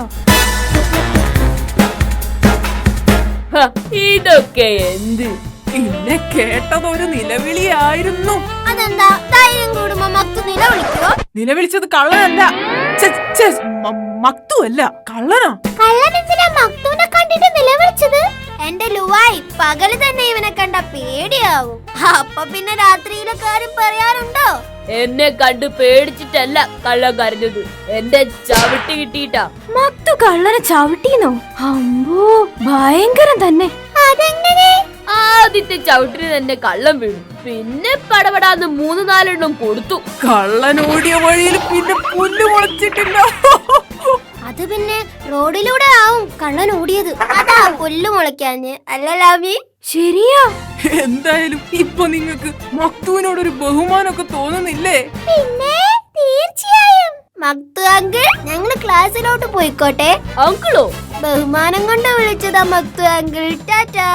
ഇതൊക്കെ എന്ത്? പിന്നെ കേട്ടതൊരു നിലവിളിയായിരുന്നു. അതെന്താ, ധൈര്യം കൂടുമ്പോ മക്തു നിലവിളിക്കോ? നിലവിളിച്ചത് കള്ളനല്ല, മക്തു അല്ല, കള്ളനാ. കള്ളൻ എന്തിനാ മക്തുവിനെ കണ്ടിട്ട് നിലവിളിച്ചത്? എന്റെ ലുവായി, പകല് തന്നെ ഇവനെ കണ്ട പേടിയാവും. അപ്പൊ പിന്നെ രാത്രിയിലെ കാര്യം പറയാനുണ്ടോ? എന്നെ കണ്ട് പേടിച്ചിട്ടല്ല കള്ളൻ കരഞ്ഞത്, എന്റെ ചവിട്ടി കിട്ടിയിട്ടാ. മക്തു കള്ളനെ ചവിട്ടിന്നോ? അമ്പോ, ഭയങ്കരം തന്നെ. അതെങ്ങനെ? ആദ്യത്തെ ചവിട്ടിന് തന്നെ കള്ളം വീണു. പിന്നെ പടപടാന്ന് 3-4 കൊടുത്തു. കള്ളൻ ഓടിയ വഴിയിൽ പിന്നെ പുല്ല് മുളച്ചിട്ടില്ല. അത് പിന്നെ റോഡിലൂടെ ആവും കള്ളൻ ഓടിയത്. അതാ പുല്ല് മുളയ്ക്കാഞ്ഞ്, അല്ല ലാവി? ശരിയാ. എന്തായാലും ഇപ്പൊ നിങ്ങക്ക് മക്തുവിനോടൊരു ബഹുമാനമൊക്കെ തോന്നുന്നില്ലേ? പിന്നെ തീർച്ചയായും. മക്തു അങ്കിൾ, ഞങ്ങള് ക്ലാസ്സിലോട്ട് പോയിക്കോട്ടെ. അങ്കിളോ? ബഹുമാനം കൊണ്ട് വിളിച്ചതാ മക്തു അങ്കിൾ. ടാറ്റാ.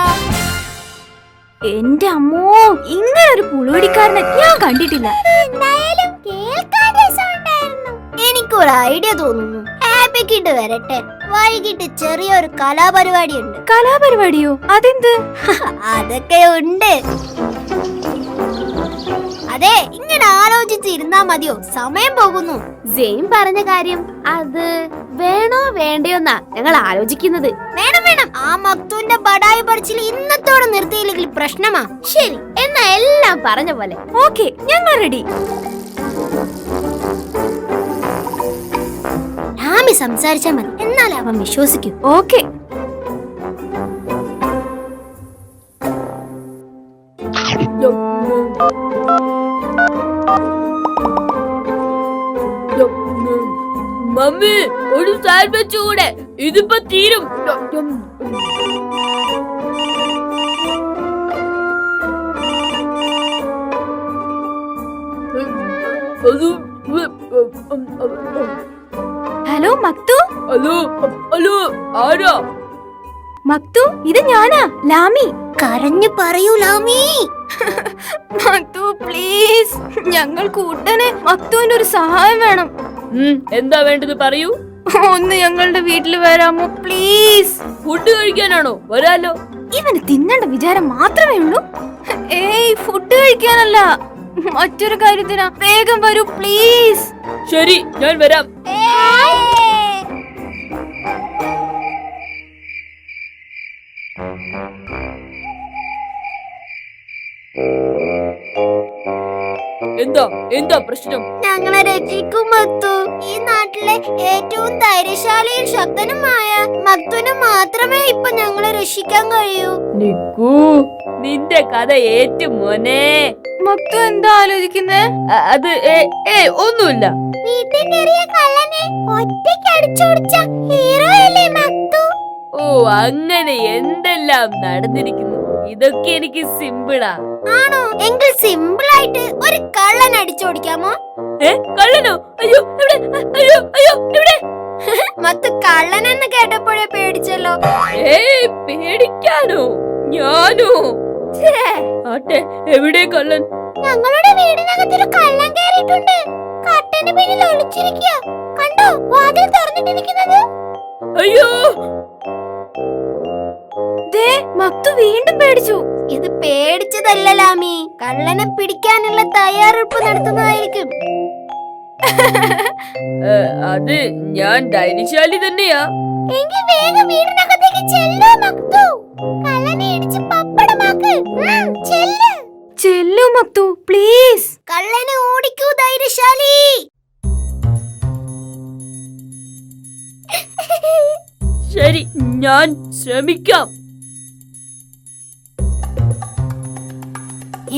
എന്റെ അമ്മോ, ഇങ്ങനെ ഒരു പുളുവടിക്കാരനെ ഞാൻ കണ്ടിട്ടില്ല. എന്തായാലും കേൾക്കാൻ രസമുണ്ടായിരുന്നു. എനിക്കൊരു ഐഡിയ തോന്നുന്നു. ഹാപ്പി കിഡ് വരട്ടെ. വൈകിട്ട് ചെറിയൊരു കലാപരിപാടി ഉണ്ട്. കലാപരിപാടിയോ? അതെന്ത്? അതൊക്കെ ഉണ്ട്. അതെ, ഇങ്ങനെ ആലോചിച്ചിരുന്നാ മതിയോ? സമയം പോകുന്നു. ജെയിം പറഞ്ഞ കാര്യം അത് വേണോ വേണ്ടയോന്നാ ഞങ്ങൾ ആലോചിക്കുന്നത്. വേണം വേണം. ആ മക്തുവിന്റെ ബടായി പറിച്ചിൽ ഇന്നത്തോടെ നിർത്തിയില്ലെങ്കിൽ പ്രശ്നമാ. ശരി, എന്നാ എല്ലാം പറഞ്ഞ പോലെ. ഓക്കെ, ഞങ്ങൾ റെഡി. ലാമി സംസാരിച്ചാ മതി, എന്നാൽ അവൻ വിശ്വസിക്കും. ഓക്കെ. മമ്മി, ഒരു സാൻഡ്വിച്ച് കൂടെ, ഇതിപ്പോ തീരും. ഹലോ മക്തു. ഹലോ ഹലോ, ആരാ? മക്തു, ഇത് ഞാനാ, ലാമി. കരഞ്ഞു പറയൂ ലാമി. മക്തു പ്ലീസ്, ഞങ്ങൾക്ക് ഉടനെ മക്തുവിന്റെ ഒരു സഹായം വേണം. എന്താ വേണ്ടത് പറയൂ. ഒന്ന് ഞങ്ങളുടെ വീട്ടിൽ വരാമോ പ്ലീസ്? ഫുഡ് കഴിക്കാനാണോ? വരാലോ. ഇവന് തിന്നേണ്ട വിചാരം മാത്രമേ ഉള്ളൂ. ഏയ്, ഫുഡ് കഴിക്കാനല്ല, മറ്റൊരു കാര്യത്തിനാ. വേഗം വരൂ പ്ലീസ്. ശരി, ഞാൻ വരാം. എന്താ എന്താ പ്രശ്നം? ഞങ്ങളെ രക്ഷിക്കും മക്തു. ഈ നാട്ടിലെ ഏറ്റവും ധൈര്യശാലിയും ശക്തനുമായ മക്തുവിന് മാത്രമേ ഇപ്പൊ ഞങ്ങളെ രക്ഷിക്കാൻ കഴിയൂ. നിക്കൂ, നിന്റെ കഥ ഏറ്റു മോനെ. മക്തു എന്താ ആലോചിക്കുന്നേ? അത് ഒന്നുമില്ല. വീട്ടിൽ കയറിയ കള്ളനെ ഒറ്റയ്ക്ക് അടിച്ചോടിച്ച ഹീറോ അല്ലേ മക്തു? ഓ, അങ്ങനെ എന്തെല്ലാം നടന്നിരിക്കുന്നു. ഇതൊക്കെ എനിക്ക് സിമ്പിളാ. ആണോ? എങ്കിൽ സിമ്പിൾ ആയിട്ട് ഒരു കള്ളൻ അടിച്ചോടിക്കാമോ? കള്ളനോ? അയ്യോ, എവിടെ? അയ്യോ അയ്യോ, എവിടെ? മത്ത് കള്ളൻ എന്ന് കേട്ടപ്പോഴേ പേടിച്ചല്ലോ. പേടിക്കാനോ? ഞാനോ? ആട്ടെ, എവിടെ കള്ളൻ? ഞങ്ങളുടെ വീടിനകത്തൊരു കള്ളൻ കയറിയിട്ടുണ്ട്. കട്ടന് പിന്നിൽ ഒളിച്ചിരിക്കുക. കണ്ടോ, വാതിൽ തുറന്നിട്ടിരിക്കുന്നത്? അയ്യോ, മക്തു വീണ്ടും പേടിച്ചു. ഇത് പേടിച്ചതല്ല ലാമി, കള്ളനെ പിടിക്കാനുള്ള തയ്യാറെടുപ്പ് നടത്തുന്നതായിരിക്കും. അത് ഞാൻ ധൈര്യശാലി തന്നെയാ. എങ്കിൽ വേഗം വീടിനകത്തേക്ക് ചെല്ലൂ മക്തു. കള്ളനെ ഇടിച്ച് പപ്പടമാക്ക്. ചെല്ല്. ചെല്ലു മക്തു പ്ലീസ്. കള്ളനെ ഓടിക്കൂ ധൈര്യശാലി. ശരി, ഞാൻ ശ്രമിക്കാം.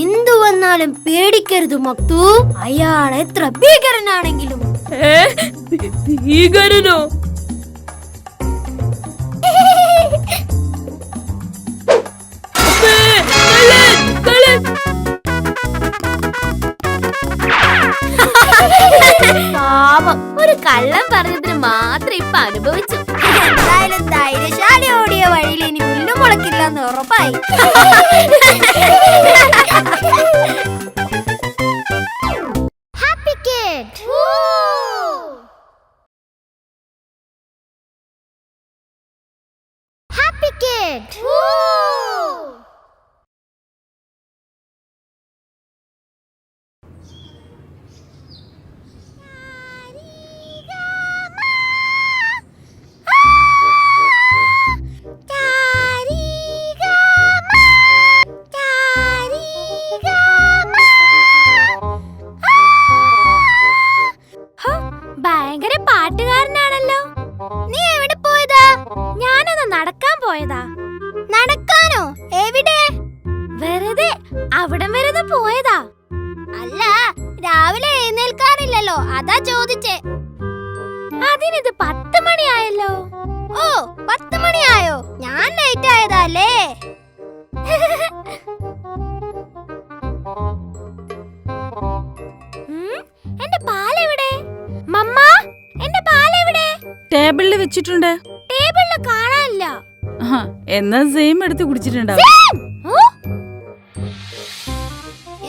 എന്തു വന്നാലും പേടിക്കരുത് മക്തു. അയാൾ എത്ര ഭീകരനാണെങ്കിലും. ഭീകരനോ? പാപം, ഒരു കള്ളം പറഞ്ഞതിന് മാത്രം ഇപ്പൊ അനുഭവിച്ചു. എന്തായാലും ധൈര്യശാലി ഓടിയ വഴിയിൽ ഇനി പുല്ലും മുളക്കില്ലെന്ന് ഉറപ്പായി. Happy kid. Happy kid. ഭയങ്കര പാട്ടുകാരനാണല്ലോ. നീ എവിടെ പോയതാ? ഞാനൊന്ന് നടക്കാൻ പോയതാ. നടക്കാനോ? എവിടെ? വെറുതെ അവിടം വരെ പോയതാ. അല്ല, രാവിലെ എഴുന്നേൽക്കാറില്ലല്ലോ, അതാ ചോദിച്ചേ. അതിനിത് 10 മണിയായല്ലോ. ഓ, 10 മണിയായോ? ഞാൻ ലേറ്റ് ആയതല്ലേ. എന്റെ പാലെവിടെ? മമ്മ, എന്റെ പാലെവിടെ? ടേബിളിൽ വെച്ചിട്ടുണ്ട്. ടേബിളിൽ കാണാനില്ല. എന്നാ സെയിം എടുത്ത് കുടിച്ചിട്ടുണ്ടാവും.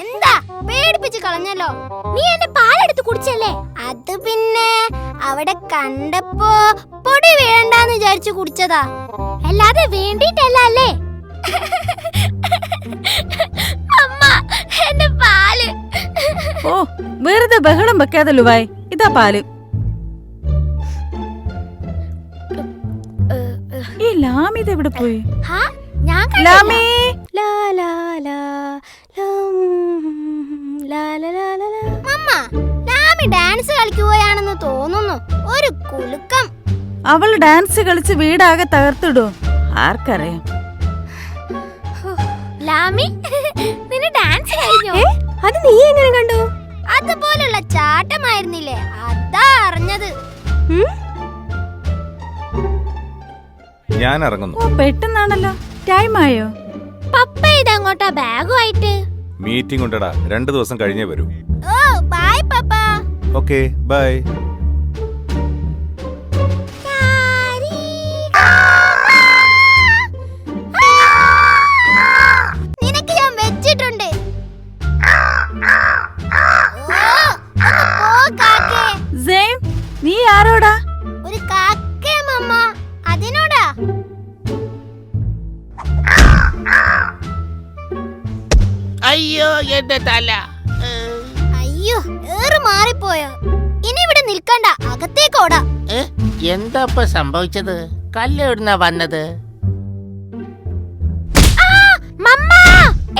എന്താ പേടിപ്പിച്ച് കളഞ്ഞല്ലോ. നീ എന്റെ പാലെടുത്ത് കുടിച്ചല്ലേ? അത് പിന്നെ അവിടെ കണ്ടപ്പോ പൊടി വീഴണ്ടെന്ന് വിചാരിച്ചു കുടിച്ചതാ, അല്ലാതെ വേണ്ടിട്ടല്ല അല്ലേ. അമ്മ, എന്റെ പാല്. ഓ, വെറുതെ ബഹളം വെക്കാതെ ലുവായ്, ഇതാ പാല്. ഈ ലാമി ഇതെവിടെ പോയി? ലാമി, മമ്മ, ലാമി ഡാൻസ് കളിക്കുകയാണെന്ന് തോന്നുന്നു. ഒരു കുലുക്കം. അവൾ ഡാൻസ് കളിച്ച് വീടാകെ തകർത്തിടോ, ആർക്കറിയാം. ലാമി, നിന്നെ ഡാൻസ് കഴിഞ്ഞോ? അത് നീ എങ്ങനെ കണ്ടു? അതുപോലുള്ള ചാട്ടമായിരുന്നില്ലേ, അതാ അറിഞ്ഞത്. ഞാൻ ഇറങ്ങുന്നു. ഓ, പെട്ടെന്നാണല്ലോ. ടൈം ആയോ? പപ്പ ഇതങ്ങോട്ടാ ബാഗുമായിട്ട്? മീറ്റിംഗ് ഉണ്ടടാ, 2 ദിവസം കഴിഞ്ഞേ വരൂ. ഓ, ബൈ പപ്പ. Okay, bye. നിനക്ക് ഞാൻ വെച്ചിട്ടുണ്ട്. നീ ആരോടാ? ഒരു കാക്കേ മമ്മ, അതിനോടാ. അയ്യോ, എന്റെ തല. അയ്യോ, ഏറ് മാറിപ്പോയോ. ഇനി ഇവിടെ നിൽക്കണ്ട, അകത്തേക്ക് ഓടാ. എന്താ ഇപ്പൊ സംഭവിച്ചത്? കല്ലെവിടുന്നാ വന്നത്?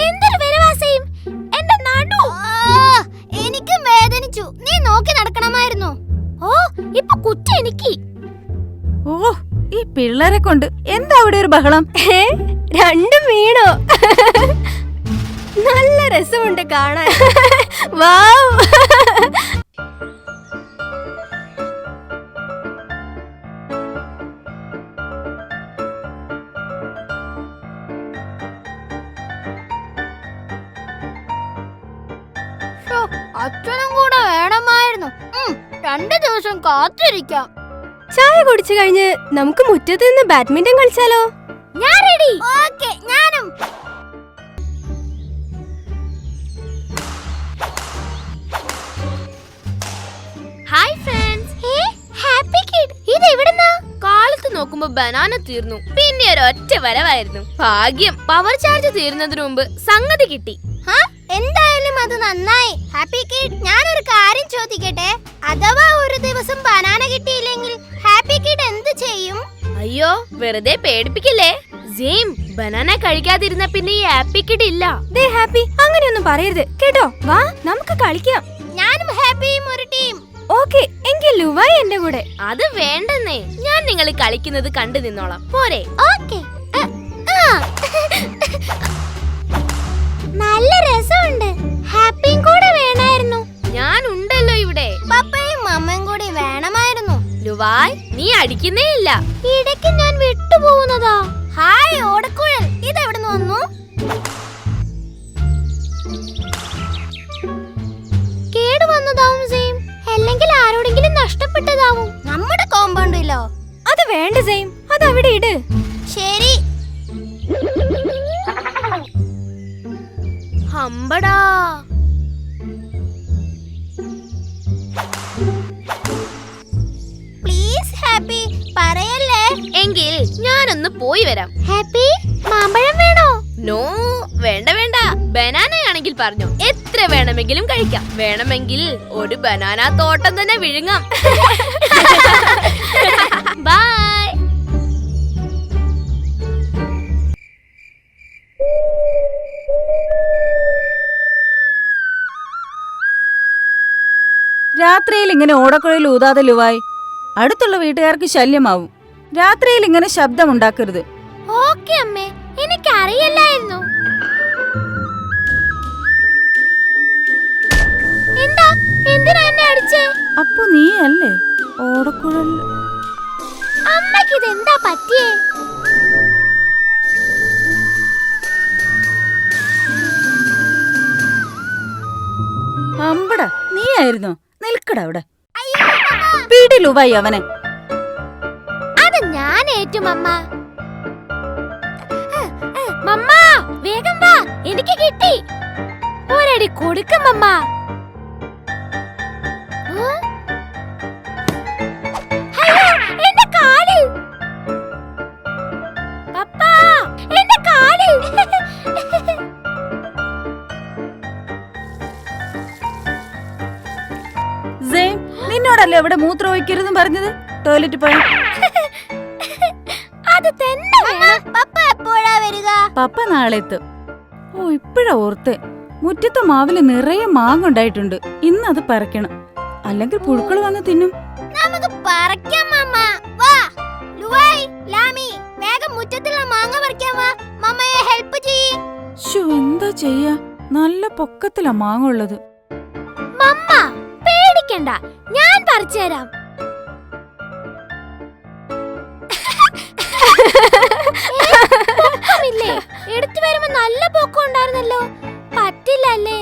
എന്തൊരു വിലവാസയും. എന്റെ നടു എനിക്കും വേദനിച്ചു. നീ നോക്കി നടക്കണമായിരുന്നു. ഓ, ഇപ്പൊ കുറ്റ എനിക്ക്. ഓ, ഈ പിള്ളേരെ കൊണ്ട് എന്താ അവിടെ ഒരു ബഹളം? രണ്ടും വീണോ? നല്ല രസമുണ്ട് കാണാൻ. വാവ്. അച്ഛനും കൂടെ വേണമായിരുന്നു. 2 ദിവസം കാത്തിരിക്കാം. ചായ കുടിച്ചു കഴിഞ്ഞ് നമുക്ക് മുറ്റത്ത് നിന്ന് ബാഡ്മിന്റൺ കളിച്ചാലോ? ഞാൻ റെഡി. ഓക്കേ, ഞാനും. Hi friends. Hey, happy kid. ഇത് എവിടുന്നാ? കാലത്ത് നോക്കുമ്പോ ബനാന തീർന്നു, പിന്നെ ഒരൊറ്റ വരവായിരുന്നു. ഭാഗ്യം, പവർ ചാർജ് തീരുന്നതിന് മുമ്പ് സംഗതി കിട്ടി. എന്തായാലും അത് നന്നായി. ഹാപ്പി കിഡ്, ഞാനൊരു കാര്യം ചോദിക്കട്ടെ? അഥവാ ഒരു ദിവസം ബനാന കിട്ടിയില്ലെങ്കിൽ ഹാപ്പി കിഡ് എന്ത് ചെയ്യും? അയ്യോ, വെറുതെ പേടിപ്പിക്കില്ലേ. സെയിം ബനാന കഴിക്കാതിരുന്ന പിന്നെ ഈ ഹാപ്പി കിഡ് ഇല്ല. ദേ ഹാപ്പി, അങ്ങനെയൊന്നും പറയരുത് കേട്ടോ. വാ നമുക്ക് കളിക്കാം. ഞാനും ഹാപ്പിയും ഒരു ടീം. ഓക്കെ, എങ്കിൽ ലുവായി എന്റെ കൂടെ. അത് വേണ്ടെന്നേ, ഞാൻ നിങ്ങൾ കളിക്കുന്നത് കണ്ടു നിന്നോളാം. പോരെ? ഓക്കെ. നല്ല രസമുണ്ട്. ഹാപ്പിയും കൂടെ വേണമായിരുന്നു. ഞാൻ ഉണ്ടല്ലോ ഇവിടെ. പപ്പയും മമ്മയും കൂടി വേണമായിരുന്നു. ലുവായ്, നീ അടിക്കുന്നേ ഇല്ല. ഇടയ്ക്ക് ഞാൻ വിട്ടുപോകുന്നതാ. ഹായ് ഓടക്കുഴൽ, ഇതെവിടുന്ന് വന്നു? കേട് വന്നതാവും സെയിം, അല്ലെങ്കിൽ ആരോടെങ്കിലും നഷ്ടപ്പെട്ടതാവും. നമ്മുടെ കോമ്പൗണ്ടിലോ? അത് വേണ്ട സെയിം, അത് അവിടെ ഇട്. ശരി. ഹമ്പടാ. പ്ലീസ് ഹാപ്പി, പറയല്ലേ. എങ്കിൽ ഞാനൊന്ന് പോയി വരാം. ഹാപ്പി, മാമ്പഴം വേണോ? നോ, വേണ്ട വേണ്ട. ബനാനയാണെങ്കിൽ പറഞ്ഞു, എത്ര വേണമെങ്കിലും കഴിക്കാം. വേണമെങ്കിൽ ഒരു ബനാന തോട്ടം തന്നെ വിഴുങ്ങാം. ബൈ. രാത്രിയിൽ ഇങ്ങനെ ഓടക്കുഴയിൽ ഊതാതെ ലുവായി, അടുത്തുള്ള വീട്ടുകാർക്ക് ശല്യമാവും. രാത്രിയിൽ ഇങ്ങനെ ശബ്ദമുണ്ടാക്കരുത്. ഓക്കെ അമ്മേ, എനിക്കറിയില്ലായിരുന്നു. എന്താ, എന്തിനാ എന്നെ അടിച്ചേ? അപ്പൊ നീ അല്ലേ ഓടക്കുഴൽ? അമ്മക്ക് ഇതെന്താ പറ്റിയേ? അമ്പടാ, നീ ആയിരുന്നോ? നിൽക്കട അവിടെ. പിടി ലുവായി അവനെ. അത് ഞാൻ ഏറ്റു മമ്മ. മമ്മ വേഗം വാ, എനിക്ക് കിട്ടി. ഒരടി കൊടുക്ക മമ്മ. എന്റെ കാല്. പപ്പാ, എന്റെ കാല്. നിന്നോടല്ലേ എവിടെ മൂത്രം ഒഴിക്കരുതെന്ന് പറഞ്ഞത്? ടോയ്ലറ്റ് പോയ. അത് തന്നെ വേണം. പപ്പ എപ്പോഴാ വരിക? പപ്പ നാളെ എത്തും. ഓ, ഇപ്പഴാ ഓർത്തെ. മുറ്റത്തെ മാവില് നിറയെ മാങ്ങ ഉണ്ടായിട്ടുണ്ട്. ഇന്ന് അത് പറിക്കണം, അല്ലെങ്കിൽ പുഴുക്കൾ വന്ന് തിന്നും. നമുക്ക് പറിക്കാം മമ്മ. വാ ലുവായ്, ലാമി, വേഗം മുറ്റത്തുള്ള മാങ്ങ പറിക്കാൻ വാ. മമ്മയെ ഹെൽപ്പ് ചെയ്യ്. എന്താ ചെയ്യാ, നല്ല പൊക്കത്തിലാ മാങ്ങ ഉള്ളത്. മമ്മ പേടിക്കണ്ട, ഞാൻ പറിച്ചു തരാം. എടുത്തു വരുമ്പോ നല്ല പൊക്കം ഉണ്ടായിരുന്നല്ലോ. പറ്റില്ലല്ലേ?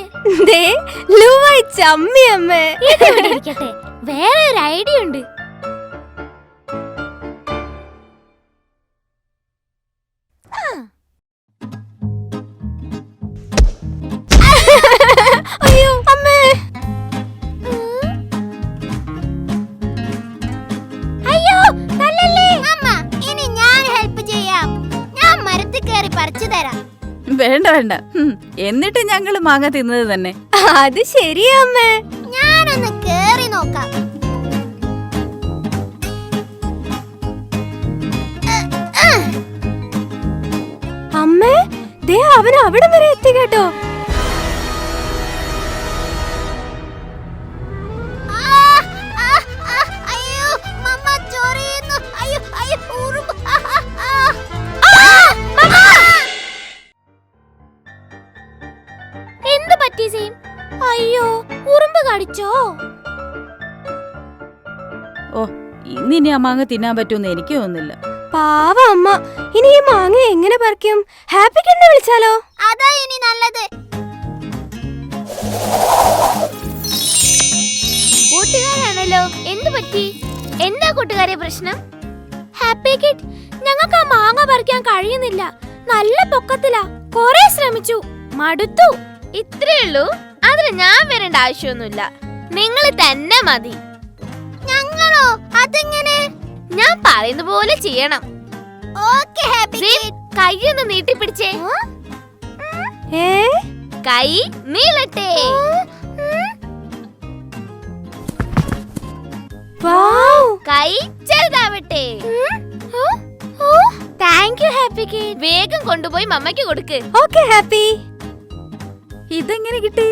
ലുവായി ചമ്മി അമ്മേ. ഇതിവിടെ ഇരിക്കട്ടെ, വേറെ ഒരു ഐഡിയ ഉണ്ട്. അയ്യോ അമ്മേ. അയ്യോ തല്ലല്ലേ. അമ്മ, ഇനി ഞാൻ ഹെൽപ്പ് ചെയ്യാം. ഞാൻ മരത്തിൽ കയറി പറിച്ചു തരാം. വേണ്ട വേണ്ട, എന്നിട്ട് ഞങ്ങള് മാങ്ങ തിന്നത് തന്നെ. അത് ശരിയാ അമ്മേ. ഞാനൊന്ന് കേറി നോക്കാം. അമ്മേ, ദേ അവൻ അവിടെ വരെ എത്തി കേട്ടോ. അയ്യോ മമ്മ ചൊറിയുന്നു. അയ്യോ അയ്യോ ഉറുമ്പ്. എന്ത് പറ്റി സീം? അയ്യോ ഉറുമ്പ് കടിച്ചോ? ഓ, ഇന്നിനി ആ മാങ്ങ തിന്നാൻ പറ്റുമെന്ന് എനിക്ക് തോന്നുന്നില്ല. പാവ അമ്മ, ഇനി ഈ മാങ്ങ എങ്ങനെ പറിക്കും? ഹാപ്പിക്ക് എന്നെ വിളിച്ചാലോ? അതാ ഇനി നല്ലത്. കൂട്ടുകാരാണല്ലോ, എന്ത് പറ്റി? എന്താ കൂട്ടുകാരെ പ്രശ്നം? ഹാപ്പി കിഡ്, ഞങ്ങൾക്ക് ആ മാങ്ങ പറിക്കാൻ കഴിയുന്നില്ല. നല്ല പൊക്കത്തിലാ. കൊറേ ശ്രമിച്ചു, മടുത്തു. ഇത്രേ ഉള്ളൂ? അതിന് ഞാൻ വരേണ്ട ആവശ്യമൊന്നുമില്ല, നിങ്ങൾ തന്നെ മതി. ഞങ്ങളോ? അതെങ്ങനെ? ഞാൻ പറയുന്ന പോലെ ചെയ്യണം. Okay happy kid. കൈയൊന്ന് നീട്ടിപ്പിടിച്ചേ. കൈ നീളട്ടെ. വൗ, കൈ ചെറുതാവട്ടെ. Thank thank you happy kid. വേഗം കൊണ്ടുപോയി മമ്മയ്ക്ക് കൊടുക്ക്. Okay happy. ഇതെങ്ങനെ കിട്ടി?